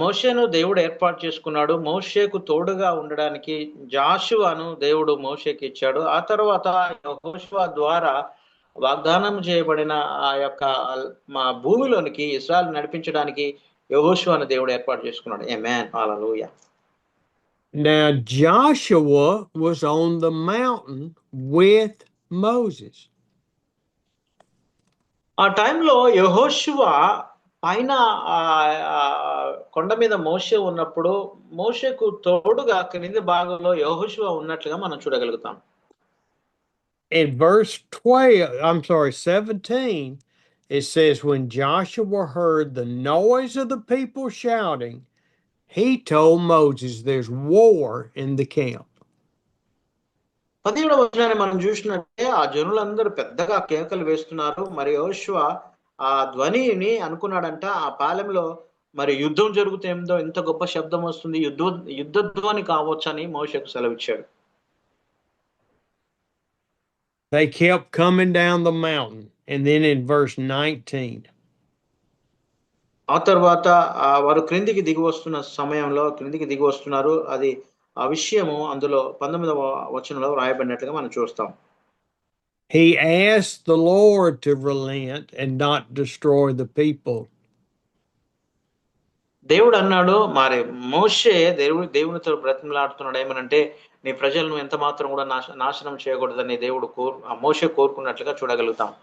[SPEAKER 2] మోషేను దేవుడు ఏర్పాటు చేసుకున్నాడు. మోషేకు తోడుగా ఉండడానికి జాషువాను దేవుడు మోషేకి ఇచ్చాడు. ఆ తర్వాత యెహోషువ ద్వారా వాగ్దానం చేయబడిన ఆ యొక్క మా భూమిలోనికి ఇశ్రాయేలు నడిపించడానికి యెహోషువను దేవుడు ఏర్పాటు చేసుకున్నాడు. ఆమేన్. హల్లెలూయా.
[SPEAKER 1] Now Joshua was on the mountain with Moses.
[SPEAKER 2] ఆ టైంలో యెహోషువ పైన కొండ మీద మోషే ఉన్నప్పుడు మోషేకు తోడుగా కింది భాగంలో యెహోషువ ఉన్నట్లుగా మనం చూడగలుగుతాం.
[SPEAKER 1] In verse 17, it says, when Joshua heard the noise of the people shouting, he told Moses, there's war in the camp.
[SPEAKER 2] 17వ వచనాన్ని మనం చూసినట్టే ఆ జనులందరూ పెద్దగా కేకలు వేస్తున్నారు. మరి యెహోషువ ఆ ధ్వనిని అనుకున్నాడంట, ఆ పాలెంలో మరి యుద్ధం జరుగుతుందో, ఇంత గొప్ప శబ్దం వస్తుంది, యుద్ధ ధ్వని కావచ్చని మోషేకు సెలవిచ్చాడు.
[SPEAKER 1] They kept coming down the mountain. And then in verse 19,
[SPEAKER 2] ఆ తర్వాత వారు క్రిందికి దిగి వస్తున్న సమయంలో క్రిందికి దిగి వస్తున్నారు. అది ఆ విషయము అందులో 19వ వచనంలో రాయబడినట్లుగా మనం చూస్తాం.
[SPEAKER 1] he asked the Lord to relent and not destroy the people.
[SPEAKER 2] దేవుడు అన్నాడు, మరి మోషే దేవునితో బ్రతిమలాడుతున్నాడు ఏమనంటే, నీ ప్రజలను ఎంత మాత్రం కూడా నాశనం చేయకూడదని దేవుడు మోషే కోరుకున్నట్లుగా చూడగలుగుతాం.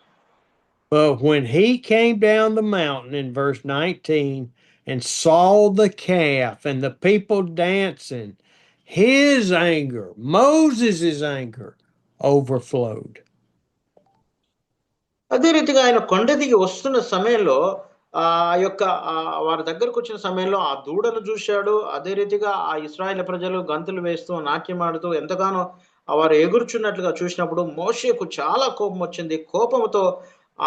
[SPEAKER 1] But when he came down the mountain in verse 19 and saw the calf and the people dancing, his anger, Moses' anger, overflowed.
[SPEAKER 2] అదే రీతిగా ఆయన కొండ దిగి వస్తున్న సమయంలో ఆ యొక్క వారి దగ్గరకు వచ్చిన సమయంలో ఆ దూడను చూశాడు. అదే రీతిగా ఆ ఇశ్రాయేలు ప్రజలు గంతులు వేస్తూ నాట్యమాడుతూ ఎంతగానో వారు ఎగురుచున్నట్లుగా చూసినప్పుడు మోషేకు చాలా కోపం వచ్చింది. కోపంతో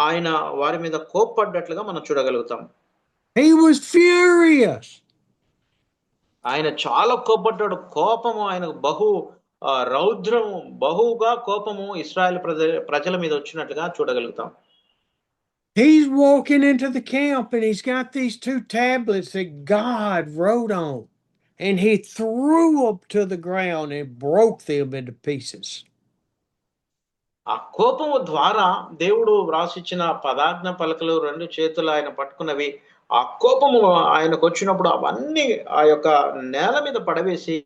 [SPEAKER 2] ఆయన వారి మీద కోప్పడ్డట్లుగా మనం చూడగలుగుతాం.
[SPEAKER 1] He was furious.
[SPEAKER 2] ఆయన చాలా కోపడ్డాడు. కోపము ఆయనకు రౌద్రము, బహుగా కోపము ఇశ్రాయేలు ప్రజల మీద వచ్చినట్లుగా చూడగలుగుతాం.
[SPEAKER 1] He's walking into the camp and he's got these 2 tablets that God wrote on, and he threw up to the ground and broke them into pieces.
[SPEAKER 2] ఆ కోపము ద్వారా దేవుడు వ్రాసిచ్చిన పదాజ్ఞ పలకలు 2 చేతులు ఆయన పట్టుకున్నవి. ఆ కోపము ఆయనకు వచ్చినప్పుడు అవన్నీ ఆ యొక్క నేల మీద పడవేసి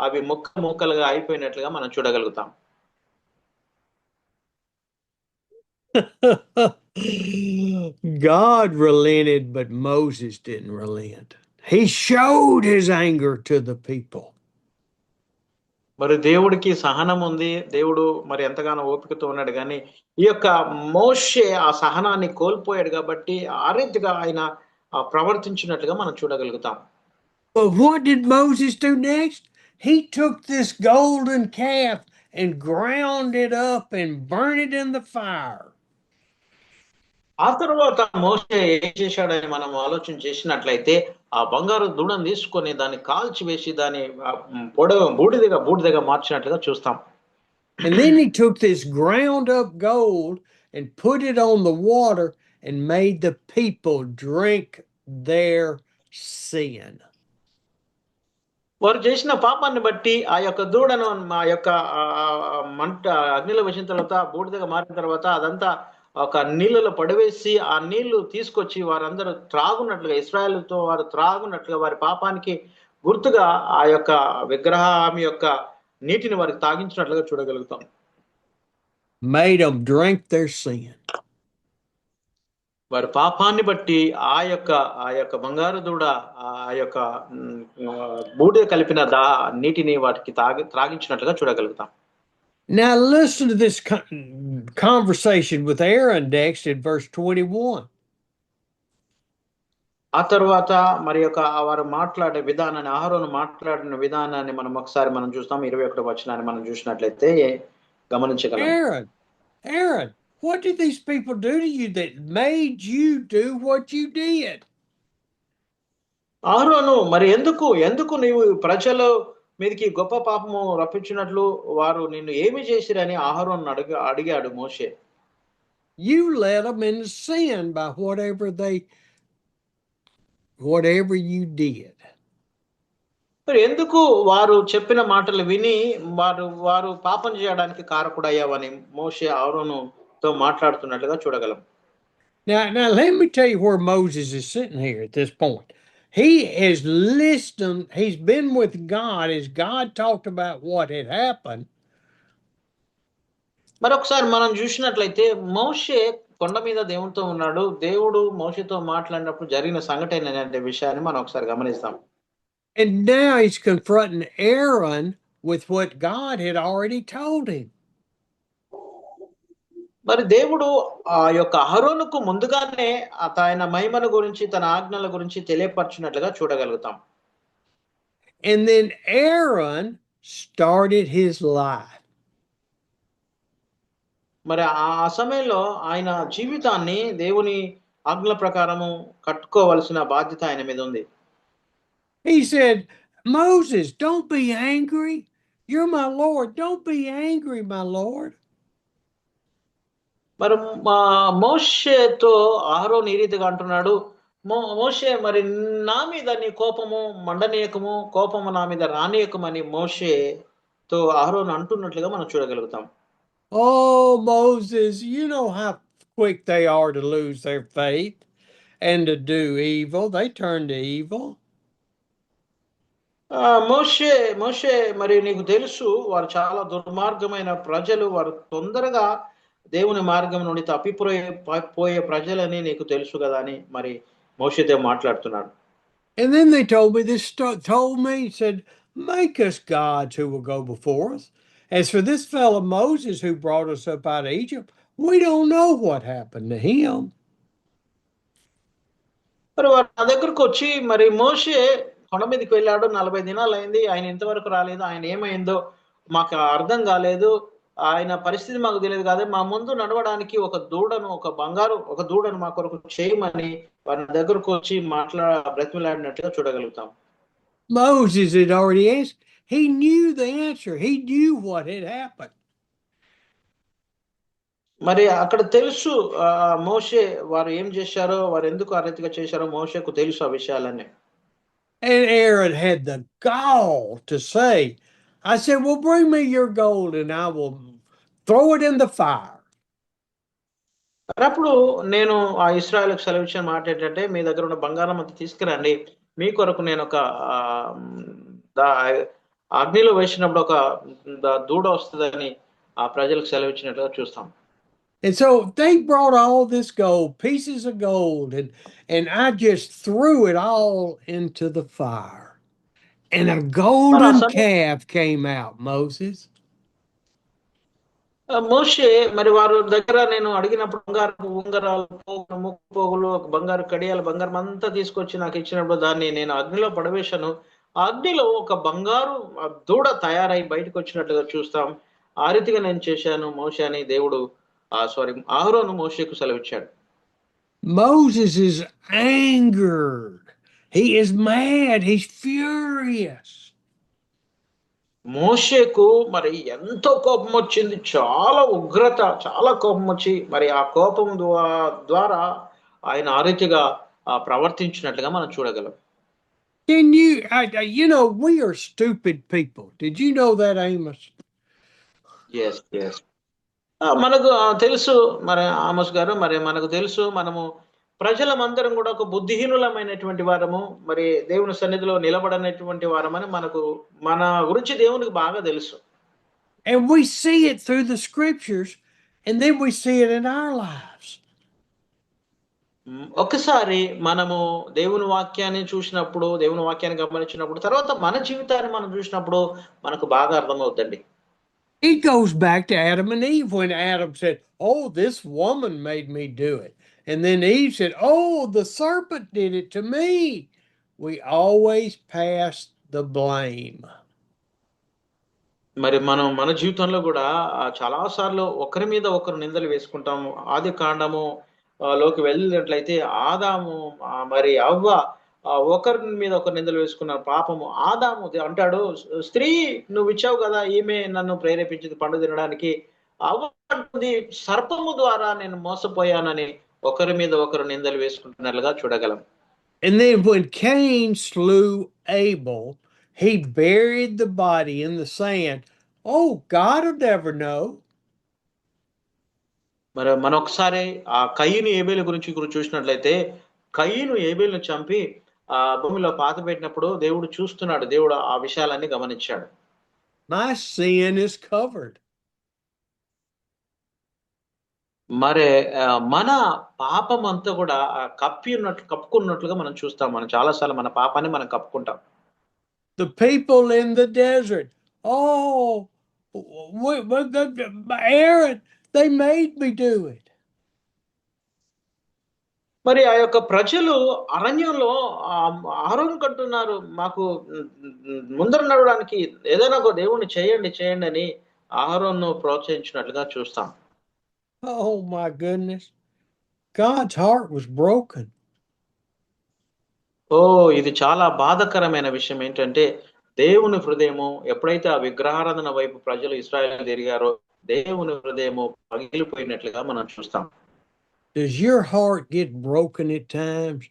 [SPEAKER 2] అవి ముక్కలుగా అయిపోయినట్లుగా మనం చూడగలుగుతాం.
[SPEAKER 1] God relented, but Moses didn't relent. He showed his anger to the people.
[SPEAKER 2] మరి దేవుడికి సహనం ఉంది. దేవుడు మరి ఎంతగానో ఓపికతో ఉన్నాడు. కానీ ఈ యొక్క మోషే ఆ సహనాన్ని కోల్పోయాడు కాబట్టి ఆ రీతిగా ఆయన ప్రవర్తించినట్లుగా మనం చూడగలుగుతాం.
[SPEAKER 1] But what did Moses do next? He took this golden calf and ground it up and burned it in the fire.
[SPEAKER 2] ఆ తర్వాత మోషే ఏం చేశాడని మనం ఆలోచన చేసినట్లయితే ఆ బంగారు దూడను తీసుకొని దాన్ని కాల్చివేసి దాన్ని బూడిదగా మార్చినట్లుగా చూస్తాం.
[SPEAKER 1] And then he took this ground up gold and put it on the water and made the people drink their sin.
[SPEAKER 2] వారు చేసిన పాపాన్ని బట్టి ఆ యొక్క దూడను ఆ యొక్క మంట అగ్నిలో వేసిన తర్వాత బూడిదగా మారిన తర్వాత అదంతా ఒక నీళ్ళలో పడవేసి ఆ నీళ్లు తీసుకొచ్చి వారందరూ త్రాగున్నట్లుగా ఇశ్రాయేలుతో వారు త్రాగున్నట్లుగా వారి పాపానికి గుర్తుగా ఆ యొక్క విగ్రహం యొక్క నీటిని వారికి తాగించినట్లుగా చూడగలుగుతాం.
[SPEAKER 1] Made them drink their sin.
[SPEAKER 2] వారి పాపాన్ని బట్టి ఆ యొక్క బంగారు దూడ ఆ యొక్క బూడిద కలిపిన నీటిని వాటికి త్రాగించినట్లుగా చూడగలుగుతాం.
[SPEAKER 1] Now listen to this conversation with Aaron next in verse 21.
[SPEAKER 2] ఆ తర్వాత మరి యొక్క వారు మాట్లాడే విధానాన్ని అహరోను మాట్లాడిన విధానాన్ని మనం చూస్తాం. 21వ వచనాన్ని మనం చూసినట్లయితే గమనించగలం.
[SPEAKER 1] Aaron, what did these people do to you that made you do what you did?
[SPEAKER 2] అహరోను మరి ఎందుకు నీవు ప్రజల మీదకి గొప్ప పాపము రప్పించినట్లు వారు నిన్ను ఏమి చేసిరని అహరోను అడిగాడు మోషే.
[SPEAKER 1] You led them into sin by whatever you did.
[SPEAKER 2] మరి ఎందుకు వారు చెప్పిన మాటలు విని వారు పాపం చేయడానికి కారకుడయ్యావని మోషే అహరోనుతో మాట్లాడుతున్నట్లుగా చూడగలం.
[SPEAKER 1] Now let me tell you where Moses is sitting here at this point. He has listened, he's been with God as God talked about what had happened.
[SPEAKER 2] మరొకసారి మనం చూసినట్లయితే మోషే కొండ మీద దేవునితో ఉన్నాడు. దేవుడు మోషేతో మాట్లాడినప్పుడు జరిగిన సంఘటన అనే విషయాన్ని మనం ఒకసారి గమనిస్తాం.
[SPEAKER 1] And now he's confronting Aaron with what God had already told him.
[SPEAKER 2] మరి దేవుడు ఆ యొక్క అహరోనుకు ముందుగానే ఆయన మహిమను గురించి తన ఆజ్ఞల గురించి తెలియపరచినట్లుగా చూడగలుగుతాం.
[SPEAKER 1] And then Aaron started his life.
[SPEAKER 2] మరి ఆ సమయంలో ఆయన జీవితాన్ని దేవుని ఆజ్ఞల ప్రకారము కట్టుకోవాల్సిన బాధ్యత ఆయన మీద ఉంది.
[SPEAKER 1] He said, Moses, don't be angry. You're my Lord. Don't be angry, my Lord.
[SPEAKER 2] మరి మోషేతో అహరోను ఈ రీతిగా అంటున్నాడు, మోషే మరి నా మీద నీ కోపము మండనీయకము, కోపము నా మీద రానీయకమని మోషేతో అహరోను అంటున్నట్లుగా మనం చూడగలుగుతాం.
[SPEAKER 1] Oh, Moses, you know how quick they are to lose their faith and to do evil. They turn to evil.
[SPEAKER 2] మోషే మరి నీకు తెలుసు వారు చాలా దుర్మార్గమైన ప్రజలు, వారు తొందరగా దేవుని మార్గం నుండి తప్పిపోయే ప్రజలని నీకు తెలుసు కదా అని మరి మోషేతో మాట్లాడుతున్నాడు.
[SPEAKER 1] And then they told me, said, make us gods who will go before us. As for this fellow Moses who brought us up out of Egypt, we don't know what happened to him.
[SPEAKER 2] మరి వారు నా దగ్గరకు వచ్చి మరి మోషే కొండ మీదకి వెళ్ళాడు, 40 దినాలు అయింది, ఆయన ఇంతవరకు రాలేదు, ఆయన ఏమైందో మాకు అర్థం కాలేదు, ఆయన పరిస్థితి మాకు తెలియదు కాదు, మా ముందు నడవడానికి ఒక దూడను మా కొరకు చేయమని వారి దగ్గరకు వచ్చి బ్రతిమలాడినట్లుగా చూడగలుగుతాం.
[SPEAKER 1] Moses had already asked. He knew the answer. He knew what had happened.
[SPEAKER 2] మరి అక్కడ తెలుసు మోషే వారు ఏం చేశారో, వారు ఎందుకు ఆ రీతిగా చేశారో మోషేకు తెలుసు ఆ విషయాలన్నీ.
[SPEAKER 1] And Aaron had the gall to say, I said, well, bring me your gold and I will throw it in the fire.
[SPEAKER 2] అప్పుడు నేను ఆ ఇశ్రాయేలుకు సెలవిచ్చిన మాట ఏంటంటే, మీ దగ్గర ఉన్న బంగారం అంతా తీసుకురండి, మీ కొరకు నేను ఒక అగ్నిలో వేసినప్పుడు ఒక దూడ వస్తుందని ఆ ప్రజలకు సెలవిచ్చినట్లుగా చూస్తాం.
[SPEAKER 1] And so they brought all this gold, pieces of gold, and I just threw it all into the fire. And a golden calf came out, Moses.
[SPEAKER 2] మోషే మరి వారు దగ్గర నేను అడిగినప్పుడు బంగారు ఉంగరాలు, ముక్కు పోగులు, ఒక బంగారు కడియాలు, బంగారం అంతా తీసుకొచ్చి నాకు ఇచ్చినప్పుడు దాన్ని నేను అగ్నిలో పడవేశాను. ఆ అగ్నిలో ఒక బంగారు దూడ తయారై బయటకు వచ్చినట్లుగా చూస్తాం. ఆ రీతిగా నేను చేశాను మోషే అని దేవుడు అహరోను మోషేకు సెలవిచ్చాడు.
[SPEAKER 1] Moses is angered. He is mad. He's furious.
[SPEAKER 2] మోషేకు మరి ఎంతో కోపం వచ్చింది. చాలా ఉగ్రత, చాలా కోపం వచ్చి మరి ఆ కోపం ద్వారా ఆయన ఆ రీతిగా ప్రవర్తించినట్లుగా మనం చూడగలం.
[SPEAKER 1] Can you, we are stupid people. Did you know that, Amos?
[SPEAKER 2] Yes yes మనకు తెలుసు మరి ఆమోస్ గారు, మరి మనకు తెలుసు మనము ప్రజలమందరం కూడా ఒక బుద్ధిహీనులమైనటువంటి వారము, మరి దేవుని సన్నిధిలో నిలబడనటువంటి వారమని మన గురించి దేవునికి బాగా తెలుసు.
[SPEAKER 1] And we see it through the scriptures, and then we see it in our lives.
[SPEAKER 2] ఒకసారి మనము దేవుని వాక్యాన్ని చూసినప్పుడు, దేవుని వాక్యాన్ని గమనించినప్పుడు, తర్వాత మన జీవితాన్ని మనం చూసినప్పుడు మనకు బాగా అర్థమవుతుంది.
[SPEAKER 1] It goes back to Adam and Eve when Adam said, "Oh, this woman made me do it." And then Eve said, "Oh, the serpent did it to me." We always pass the blame.
[SPEAKER 2] మరి మనం మన జీవితంలో కూడా చాలా సార్లు ఒకరి మీద ఒకరు నిందలు వేసుకుంటాము. ఆది కాండము లోకి వెళ్ళినట్లయితే ఆదాము మరి అవ్వ ఒకరి మీద ఒకరు నిందలు వేసుకున్నారు. పాపము ఆదాము అంటాడు, స్త్రీ నువ్వు ఇచ్చావు కదా, ఈమె నన్ను ప్రేరేపించింది పండు తినడానికి. అవ్వ అంటుంది, సర్పము ద్వారా నేను మోసపోయానని ఒకరి మీద ఒకరు నిందలు వేసుకుంటున్నట్లుగా చూడగలం.
[SPEAKER 1] And then when Cain slew Abel, he buried the body in the sand. Oh, God will never know.
[SPEAKER 2] మరి మనం ఒకసారి ఆ కయీను ఏబేలు గురించి చూసినట్లయితే, కయీను ఏబేలును చంపి ఆ భూమిలో పాత పెట్టినప్పుడు దేవుడు చూస్తున్నాడు. దేవుడు ఆ విషయాలన్నీ గమనించాడు.
[SPEAKER 1] My sin is covered.
[SPEAKER 2] మరి మన పాపం అంతా కూడా కప్పుకున్నట్లుగా మనం చూస్తాం. మనం చాలాసార్లు మన పాపాన్ని మనం కప్పుకుంటాం.
[SPEAKER 1] The people in the desert, oh, Aaron, they made me do it.
[SPEAKER 2] మరి ఆ యొక్క ప్రజలు అరణ్యంలో అహరోను కంటున్నారు, మాకు ముందర నడవడానికి ఏదైనా ఒక దేవుణ్ణి చేయండి అని అహరోను ప్రోత్సహించినట్లుగా చూస్తాం.
[SPEAKER 1] Oh my goodness. God's heart was broken.
[SPEAKER 2] ఇది చాలా బాధాకరమైన విషయం. ఏంటంటే దేవుని హృదయము ఎప్పుడైతే ఆ విగ్రహారాధన వైపు ప్రజలు ఇశ్రాయేలు తిరిగారో, దేవుని హృదయము పగిలిపోయినట్లుగా మనం చూస్తాం.
[SPEAKER 1] Does your heart get broken at times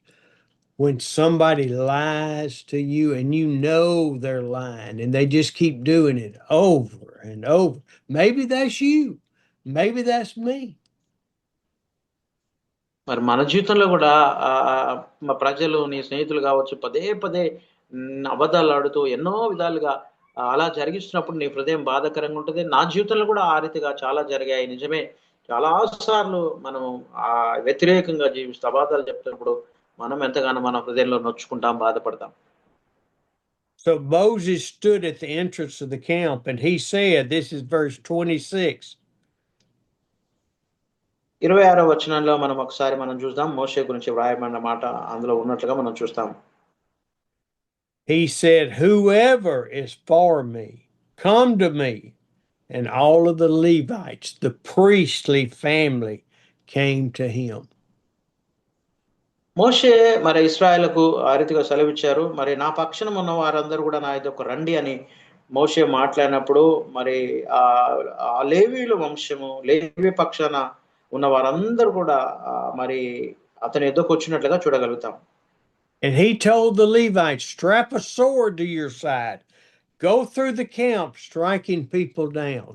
[SPEAKER 1] when somebody lies to you and you know they're lying and they just keep doing it over and over? Maybe that's you. Maybe that's me.
[SPEAKER 2] మరి మన జీవితంలో కూడా మా ప్రజలు, నీ స్నేహితులు కావచ్చు, పదే పదే అబద్ధాలు ఆడుతూ ఎన్నో విధాలుగా అలా జరిగిస్తున్నప్పుడు నీ హృదయం బాధాకరంగా ఉంటుంది. నా జీవితంలో కూడా ఆ రీతిగా చాలా జరిగాయి. నిజమే, చాలా సార్లు మనం వ్యతిరేకంగా జీవిస్తూ అబద్ధాలు చెప్తున్నప్పుడు మనం ఎంతగానో మన హృదయంలో నొచ్చుకుంటాం, బాధపడతాం.
[SPEAKER 1] So Moses stood at the entrance of the camp and he said, this is verse 26.
[SPEAKER 2] 26వ వచనంలో మనం ఒకసారి చూద్దాం. మోషే గురించి వ్రాయబడిన మాట అందులో ఉన్నట్లుగా మనం చూస్తాం.
[SPEAKER 1] He said, whoever is for me, come to me. And all of the Levites, the priestly family, came to him.
[SPEAKER 2] మోషే మరి ఇశ్రాయేలుకు ఆ రీతిగా సెలవిచ్చారు. మరి నా పక్షాన ఉన్న వారందరూ కూడా నా యొద్దకు రండి అని మోషే మాట్లాడినప్పుడు మరి ఆ లేవీయుల వంశము, లేవీ పక్షాన ఉన్న వారందరూ కూడా మరి అతని యొద్దకు వచ్చినట్లుగా చూడగలుగుతాం.
[SPEAKER 1] And he told the Levites, strap a sword to your side, go through the camp striking people down,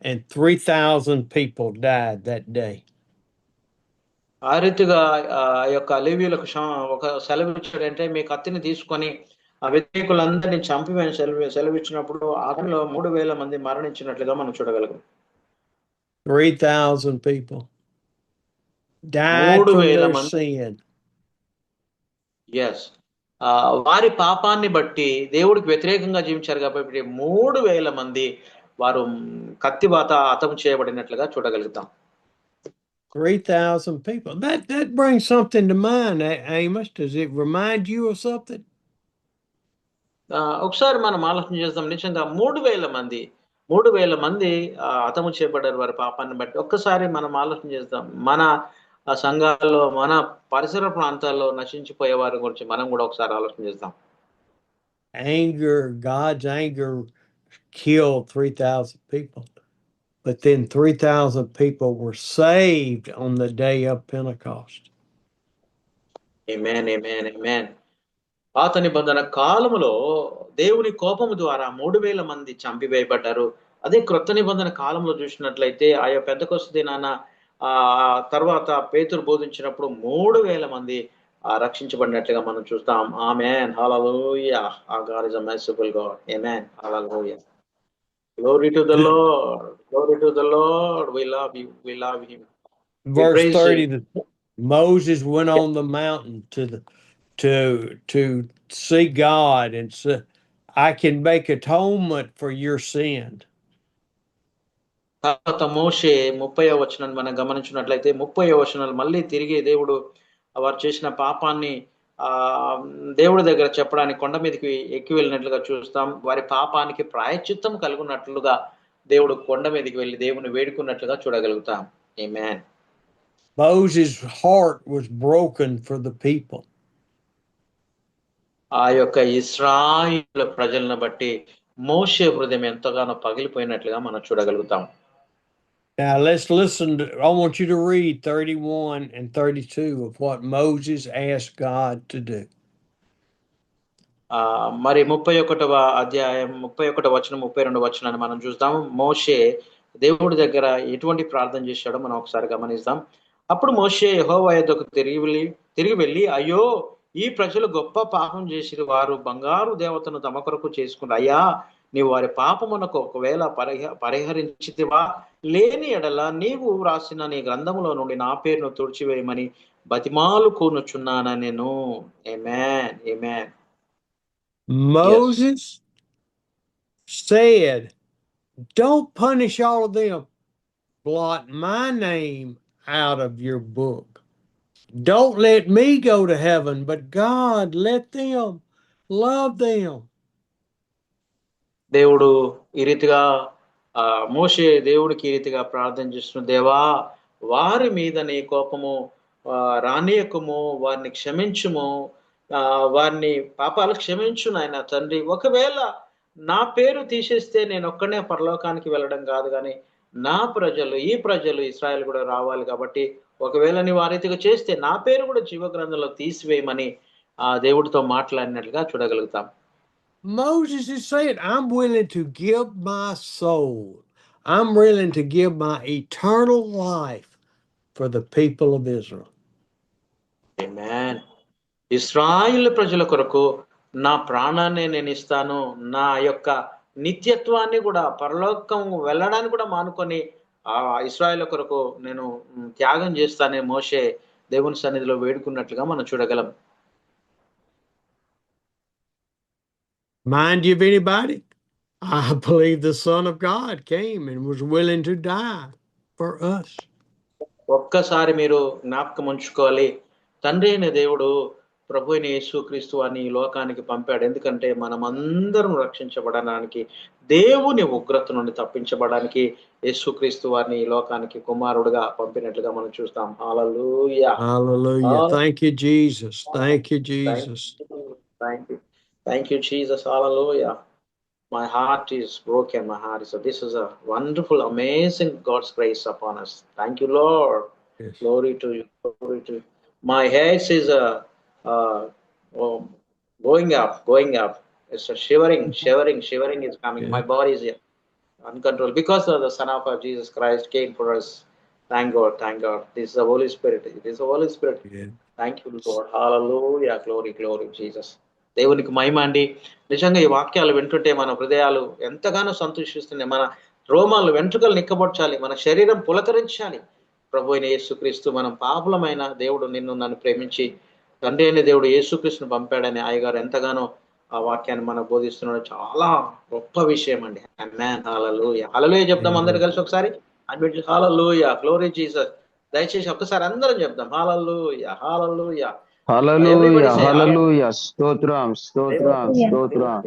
[SPEAKER 1] and 3,000 people died that day.
[SPEAKER 2] ఆ రీతిగా ఆ యొక్క లేవీయులకు ఒక సెలవిచ్చాడంటే, మీ కత్తిని తీసుకొని ఆ వ్యతిరేకులందరినీ చంపివేయని సెలవిచ్చినప్పుడు అతనిలో 3,000 మంది మరణించినట్లుగా మనం చూడగలం.
[SPEAKER 1] 3,000 people died from their sin.
[SPEAKER 2] Yes. వారి పాపాన్ని బట్టి దేవుడికి వ్యతిరేకంగా జీవించారు కాబట్టి 3,000 మంది వారు కత్తివాత హతం చేయబడినట్లుగా చూడగలుగుతాం.
[SPEAKER 1] 3,000 people. That brings something to mind, Amos. Does it remind you of something?
[SPEAKER 2] ఒకసారి మనం ఆలోచన చేద్దాం. నిజంగా 3,000 మంది హతము చేయబడ్డారు వారి పాపాన్ని బట్టి. ఒక్కసారి మనం ఆలోచన చేద్దాం. మన సంఘాల్లో, మన పరిసర ప్రాంతాల్లో నశించిపోయే వారి గురించి మనం కూడా ఒకసారి ఆలోచన చేద్దాం.
[SPEAKER 1] God's anger killed 3,000 people. But then 3,000 people were saved on the day of Pentecost.
[SPEAKER 2] ఆమేన్, ఆమేన్, ఆమేన్. పాత నిబంధన కాలములో దేవుని కోపము ద్వారా 3,000 మంది చంపివేయబడ్డారు. అదే క్రొత్త నిబంధన కాలంలో చూసినట్లయితే ఆయా పెంతెకొస్తు దినాన తర్వాత పేతురు బోధించినప్పుడు 3,000 మంది రక్షించబడినట్లుగా మనం చూస్తాం. ఆమేన్, హల్లెలూయా. Our God is a merciful God. Amen. Hallelujah. Glory to the Lord. Glory to the Lord. We love you. We love him.
[SPEAKER 1] Verse 30,
[SPEAKER 2] him.
[SPEAKER 1] Moses went on the mountain to see God and said, I can make atonement for your sin.
[SPEAKER 2] తర్వాత మోషే 30వ వచనాన్ని మనం గమనించినట్లయితే 30వ వచనాలు మళ్ళీ తిరిగి దేవుడు వారు చేసిన పాపాన్ని దేవుడి దగ్గర చెప్పడానికి కొండ మీదకి ఎక్కి వెళ్ళినట్లుగా చూస్తాం. వారి పాపానికి ప్రాయశ్చిత్తం కలుగున్నట్లుగా దేవుడు కొండ మీదకి వెళ్ళి దేవుని వేడుకున్నట్లుగా చూడగలుగుతాం. ఆమేన్.
[SPEAKER 1] Moses' heart was broken for the people.
[SPEAKER 2] ఆ యొక్క ఇశ్రాయేలు ప్రజలను బట్టి మోషే హృదయం ఎంతగానో పగిలిపోయినట్లుగా మనం చూడగలుగుతాం.
[SPEAKER 1] Now let's listen I want you to read 31 and 32 of what Moses asked God to do.
[SPEAKER 2] మరి 31వ అధ్యాయం 31వ వచనం 32వ వచనాన్ని మనం చూద్దాం. మోషే దేవుడి దగ్గర ఎటువంటి ప్రార్థన చేశాడో మనం ఒకసారి గమనిద్దాం. అప్పుడు మోషే యెహోవా యొద్దకు తిరిగి వెళ్ళి, అయ్యో, ఈ ప్రజలు గొప్ప పాపం చేసిరి, వారు బంగారు దేవతను తమ కొరకు చేసుకున్నారు. అయ్యా, నీవు వారి పాపమునకు ఒకవేళ పరిహరించితివా, లేని ఎడల నీవు రాసిన నీ గ్రంథములో నుండి నా పేరును తుడిచివేయమని బతిమాలుకొనుచున్నాను నేను. ఆమేన్, ఆమేన్.
[SPEAKER 1] Moses said, don't punish all of them. Blot my name out of your book. Don't let me go to heaven, but God, let them love them.
[SPEAKER 2] దేవుడు ఈ రీతిగా మోషే దేవుడికి ఈ రీతిగా ప్రార్థన చేస్తున్న, దేవా, వారి మీద నీ కోపము రానియకుము, వారిని క్షమించుము, వారిని పాపాలు క్షమించు నాయన తండ్రి. ఒకవేళ నా పేరు తీసేస్తే నేను ఒక్కనే పరలోకానికి వెళ్ళడం కాదు, కానీ నా ప్రజలు, ఈ ప్రజలు ఇశ్రాయేలు కూడా రావాలి. కాబట్టి ఒకవేళ నీవు ఆ రీతిగా చేస్తే నా పేరు కూడా జీవ గ్రంథంలో తీసివేయమని దేవుడితో మాట్లాడినట్లుగా చూడగలుగుతాం.
[SPEAKER 1] Moses is saying, I'm willing to give my soul. I'm willing to give my eternal life for the people of Israel.
[SPEAKER 2] Amen. ఇశ్రాయేలు ప్రజల కొరకు నా ప్రాణాన్ని నేను ఇస్తాను, నా యొక్క నిత్యత్వాన్ని కూడా, పరలోకం వెళ్ళడానికి కూడా మానుకొని ఇశ్రాయేలు కొరకు నేను త్యాగం చేస్తానే మోషే దేవుని సన్నిధిలో వేడుకున్నట్లుగా మనం చూడగలం.
[SPEAKER 1] Mind you of anybody? I believe the Son of God came and was willing to die for us.
[SPEAKER 2] ఒక్కసారి మీరు జ్ఞాపకం ఉంచుకోవాలి, తండ్రి అయిన దేవుడు ప్రభు అయిన యేసుక్రీస్తు వారిని ఈ లోకానికి పంపాడు. ఎందుకంటే మనమందరం రక్షించబడడానికి, దేవుని ఉగ్రత నుండి తప్పించబడడానికి యేసుక్రీస్తు వారిని ఈ లోకానికి కుమారుడుగా పంపినట్లుగా మనం చూస్తాం. హల్లెలూయా.
[SPEAKER 1] Hallelujah. Thank you, Jesus. Thank you, Jesus.
[SPEAKER 2] Thank you, Jesus. Hallelujah. My heart is broken. My heart is. So this is a wonderful, amazing God's grace upon us. Thank you, Lord.
[SPEAKER 1] Yes.
[SPEAKER 2] Glory to you. Glory to you. My head is going up. It's a shivering is coming.
[SPEAKER 1] Yeah.
[SPEAKER 2] My body is uncontrolled because of the Son of Jesus Christ came for us. Thank God. This is the Holy Spirit. It is the Holy Spirit.
[SPEAKER 1] Yeah.
[SPEAKER 2] Thank you, Lord. Hallelujah. Glory, Jesus. దేవునికి మహిమ అండి. నిజంగా ఈ వాక్యాలు వింటుంటే మన హృదయాలు ఎంతగానో సంతోషిస్తున్నాయి. మన రోమాలు, వెంట్రుకలు నిక్కబొచ్చాలి, మన శరీరం పులకరించాలి. ప్రభు అయిన యేసుక్రీస్తు, మనం పాపులమైన దేవుడు నన్ను ప్రేమించి తండ్రి అయిన దేవుడు యేసుక్రీస్తును పంపాడని అయ్యగారు ఎంతగానో ఆ వాక్యాన్ని మనకు బోధిస్తున్నాడు. చాలా గొప్ప విషయం అండి. ఆమేన్. హల్లెలూయా. హల్లెలూయా చెప్దాం అందరు కలిసి ఒకసారి. హల్లెలూయా, గ్లోరీ జీసస్. దయచేసి ఒక్కసారి అందరం చెప్దాం. హల్లెలూయా, హల్లెలూయా. ఎవ్రీబడి
[SPEAKER 6] హల్లెలూయా
[SPEAKER 2] సే
[SPEAKER 6] హల్లెలూయా స్తోత్రం స్తోత్రం స్తోత్రం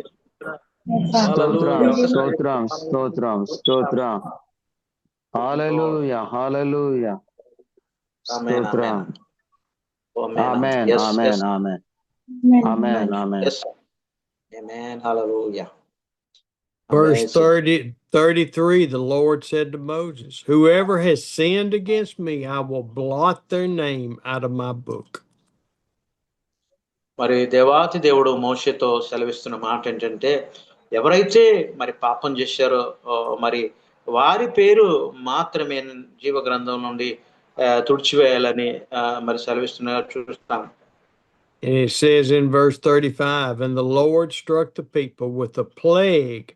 [SPEAKER 6] స్తోత్రం
[SPEAKER 2] హల్లెలూయా. ఒక్కసారి
[SPEAKER 6] స్తోత్రం స్తోత్రం స్తోత్రం హల్లెలూయా హల్లెలూయా
[SPEAKER 2] ఆమేన్,
[SPEAKER 6] స్తోత్రం
[SPEAKER 2] ఆమేన్. ఆమేన్.
[SPEAKER 6] ఆమేన్
[SPEAKER 2] yes yes
[SPEAKER 6] amen amen amen amen
[SPEAKER 2] yes. Amen. Hallelujah.
[SPEAKER 1] Verse
[SPEAKER 2] Amazing.
[SPEAKER 1] 33, the Lord said to Moses, whoever has sinned against me, I will blot their name out of my book.
[SPEAKER 2] మరి దేవాతి దేవుడు మోషేతో సెలవిస్తున్న మాట ఏంటంటే, ఎవరైతే మరి పాపం చేశారో మరి వారి పేరు మాత్రమే జీవ గ్రంథం నుండి తుడిచివేయాలని మరి సెలవిస్తున్నారు చూస్తాం.
[SPEAKER 1] And it says in verse 35, and the Lord struck the people with a plague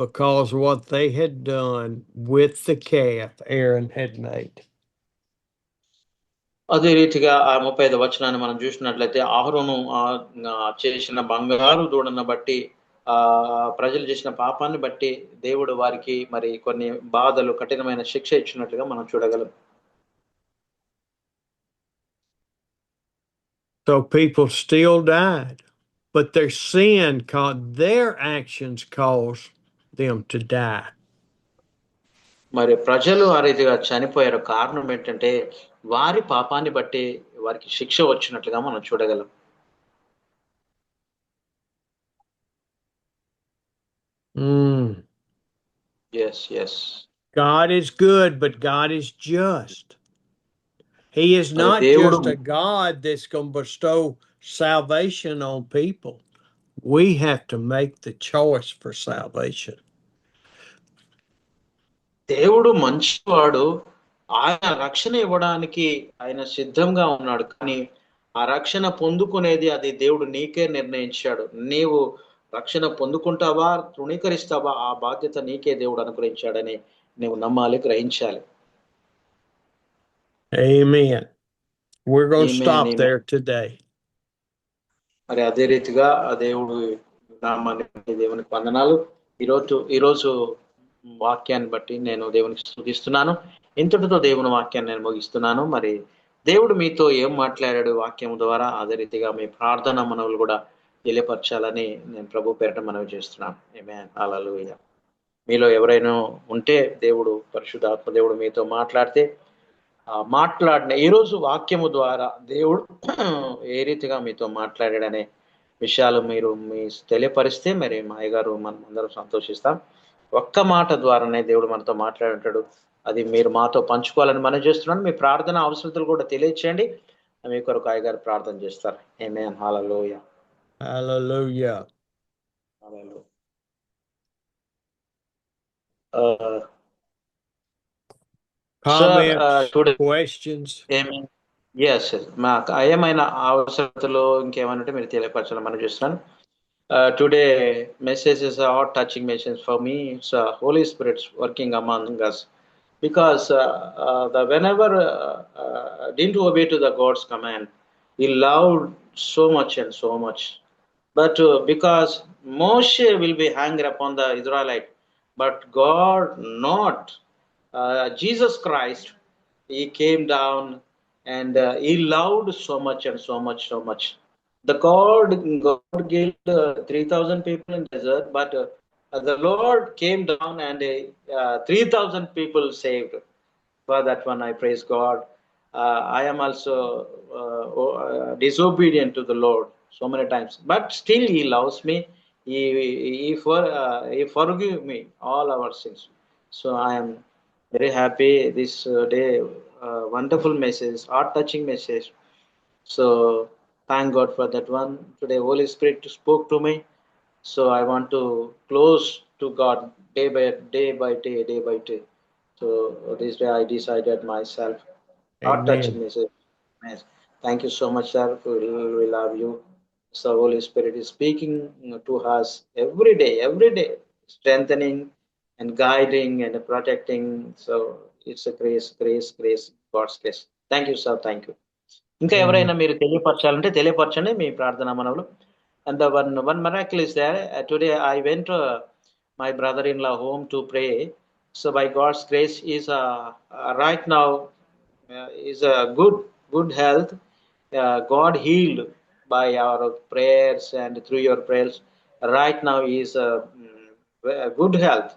[SPEAKER 1] because what they had done with the calf Aaron had made.
[SPEAKER 2] అదే రీతిగా ఆ 35 వచనాన్ని మనం చూసినట్లయితే, అహరోను చేసిన బంగారు దూడను బట్టి ప్రజలు చేసిన పాపాన్ని బట్టి దేవుడు వారికి మరి కొన్ని బాధలు, కఠినమైన శిక్ష ఇచ్చినట్లుగా మనం చూడగలం.
[SPEAKER 1] So people still died, but their sin their actions caused them to die.
[SPEAKER 2] మరి ప్రజలు ఆ రీతిగా చనిపోయారు. కారణం ఏంటంటే వారి పాపాన్ని బట్టి వారికి శిక్ష వచ్చినట్లుగా మనం చూడగలం. Yes, yes.
[SPEAKER 1] God is good, but God is just. He is not just a God that's going to bestow salvation on people. We have to make the choice for salvation.
[SPEAKER 2] దేవుడు మంచివాడు. ఆయన రక్షణ ఇవ్వడానికి ఆయన సిద్ధంగా ఉన్నాడు. కానీ ఆ రక్షణ పొందుకునేది అది దేవుడు నీకే నిర్ణయించాడు. నీవు రక్షణ పొందుకుంటావా, తృణీకరిస్తావా, ఆ బాధ్యత నీకే దేవుడు అనుగ్రహించాడని నువ్వు నమ్మాలి, గ్రహించాలి.
[SPEAKER 1] Amen. We're going to stop
[SPEAKER 2] Amen.
[SPEAKER 1] there today.
[SPEAKER 2] మరి అదే రీతిగా ఆ దేవుడు నామానికి దేవునికి వందనాలు. ఈరోజు వాక్యాన్ని బట్టి నేను దేవునికి స్తుతిస్తున్నాను. ఇంతటితో దేవుని వాక్యాన్ని నేను ముగిస్తున్నాను. మరి దేవుడు మీతో ఏం మాట్లాడాడు వాక్యం ద్వారా, అదే రీతిగా మీ ప్రార్థన మనవులు కూడా తెలియపరచాలని నేను ప్రభు పేరట మనవి చేస్తున్నాను. ఆమేన్. హల్లెలూయా. మీలో ఎవరైనా ఉంటే దేవుడు పరిశుద్ధాత్మ దేవుడు మీతో మాట్లాడితే మాట్లాడిన ఈరోజు వాక్యము ద్వారా దేవుడు ఏ రీతిగా మీతో మాట్లాడాడనే విషయాలు మీరు మీ తెలియపరిస్తే మరి మా అయ్యగారు మనం అందరం సంతోషిస్తాం. ఒక్క మాట ద్వారానే దేవుడు మనతో మాట్లాడుంటాడు. అది మీరు మాతో పంచుకోవాలని మనం చేస్తున్నాను. మీ ప్రార్థన అవసరతలు కూడా తెలియచేయండి. మీ కొరకు అయ్యగారు ప్రార్థన చేస్తారు. ఆమేన్. హల్లెలూయా.
[SPEAKER 1] Hallelujah.
[SPEAKER 2] హల్లెలూయా.
[SPEAKER 1] Comments, questions?
[SPEAKER 2] ఎస్ మాకు ఏమైనా అవసరతలు ఇంకేమైనా మీరు తెలియపరచాలని మనం చూస్తున్నాను. Today messages are touching message for me. It's Holi spirits working among us because whenever didn't obey to the God's command, he loved so much and so much. But because Moshe will be hanged upon the Israelite, but God not. Jesus Christ, he came down and he loved so much and so much, so much. The God killed 3,000 people in desert, but the Lord came down and 3,000 people saved. For that one, I praise God. I am also disobedient to the Lord so many times, but still He loves me. He forgive me all our sins. So I am very happy this day. Wonderful message, heart-touching message. So thank God for that one. Today, Holy Spirit spoke to me. So I want to close to God day by day, day by day. So this day I decided myself. Heart-touching message. Yes. Thank you so much, sir. We love you. So Holy Spirit is speaking to us every day, strengthening and guiding and protecting. So it's a grace, God's grace. Thank you, sir. Thank you. ఇంకా ఎవరైనా మీరు తెలియపరచాలంటే తెలియపరచండి మీ ప్రార్థన మనవులు. And the one miracle is there. Today I went to my brother-in-law home to pray. So by God's grace, is right now is a good health. God healed by our prayers and through your prayers. Right now he is good health.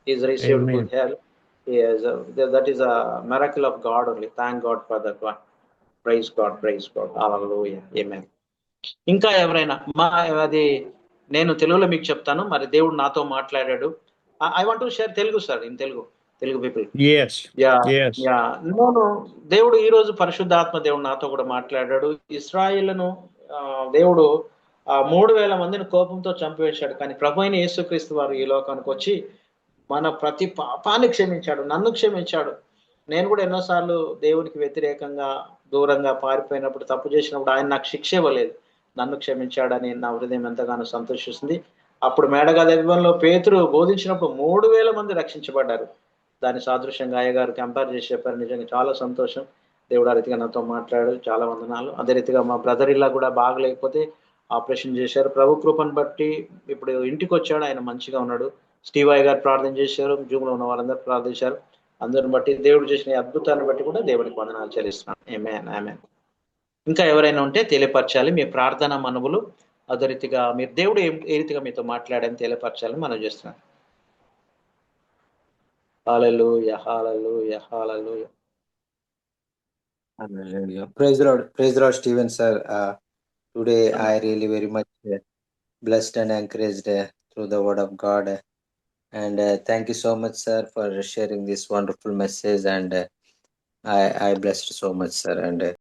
[SPEAKER 2] He's received
[SPEAKER 1] Amen.
[SPEAKER 2] good health. Yes, that is a miracle of God only. Thank God for that one. Praise God, praise God. Hallelujah. Amen. ఇంకా ఎవరైనా అది నేను తెలుగులో మీకు చెప్తాను. మరి దేవుడు నాతో మాట్లాడాడు. I want to share Telugu sir, in Telugu people.
[SPEAKER 1] Yes. Yes.
[SPEAKER 2] నేను దేవుడు ఈ రోజు పరిశుద్ధాత్మ దేవుడు నాతో కూడా మాట్లాడాడు. ఇశ్రాయేలును దేవుడు 3,000 మందిని కోపంతో చంపివేశాడు. కానీ ప్రభు అయిన యేసుక్రీస్తు వారు ఈ లోకానికి వచ్చి మన ప్రతి పాపాన్ని క్షమించాడు, నన్ను క్షమించాడు. నేను కూడా ఎన్నోసార్లు దేవునికి వ్యతిరేకంగా దూరంగా పారిపోయినప్పుడు, తప్పు చేసినప్పుడు ఆయన నాకు శిక్ష ఇవ్వలేదు, నన్ను క్షమించాడని నా హృదయం ఎంతగానో సంతోషిస్తుంది. అప్పుడు మేడగది అభిమానంలో పేతురు బోధించినప్పుడు 3,000 మంది రక్షించబడ్డారు. దాని సాదృశ్యంగా అయ్యగారు కంపేర్ చేసి చెప్పారు. నిజంగా చాలా సంతోషం. దేవుడు ఆ రీతిగా నాతో మాట్లాడాడు. చాలా వందనాలు. అదే రీతిగా మా బ్రదర్ ఇలా కూడా బాగలేకపోతే ఆపరేషన్ చేశారు. ప్రభు కృపను బట్టి ఇప్పుడు ఇంటికి వచ్చాడు. ఆయన మంచిగా ఉన్నాడు. స్టీవ్ అయ్య గారు ప్రార్థన చేశారు. జూమ్లో ఉన్న వాళ్ళందరూ ప్రార్థించారు. అందరిని బట్టి దేవుడు చేసిన అద్భుతాన్ని బట్టి కూడా దేవునికి వందనాలు చెల్లిస్తున్నాను. ఆమేన్, ఆమేన్. ఇంకా ఎవరైనా ఉంటే తెలియపరచాలి మీ ప్రార్థన మనవులు. అదే రీతిగా మీరు దేవుడు ఏ రీతిగా మీతో మాట్లాడని తెలియపరచాలని మనం చేస్తున్నాం. హల్లెలూయా, హల్లెలూయా, హల్లెలూయా.
[SPEAKER 7] Hallelujah. Praise the Lord, Stephen sir. Today I really very much blessed and encouraged through the word of God. And thank you so much, sir, for sharing this wonderful message. And I blessed so much, sir. And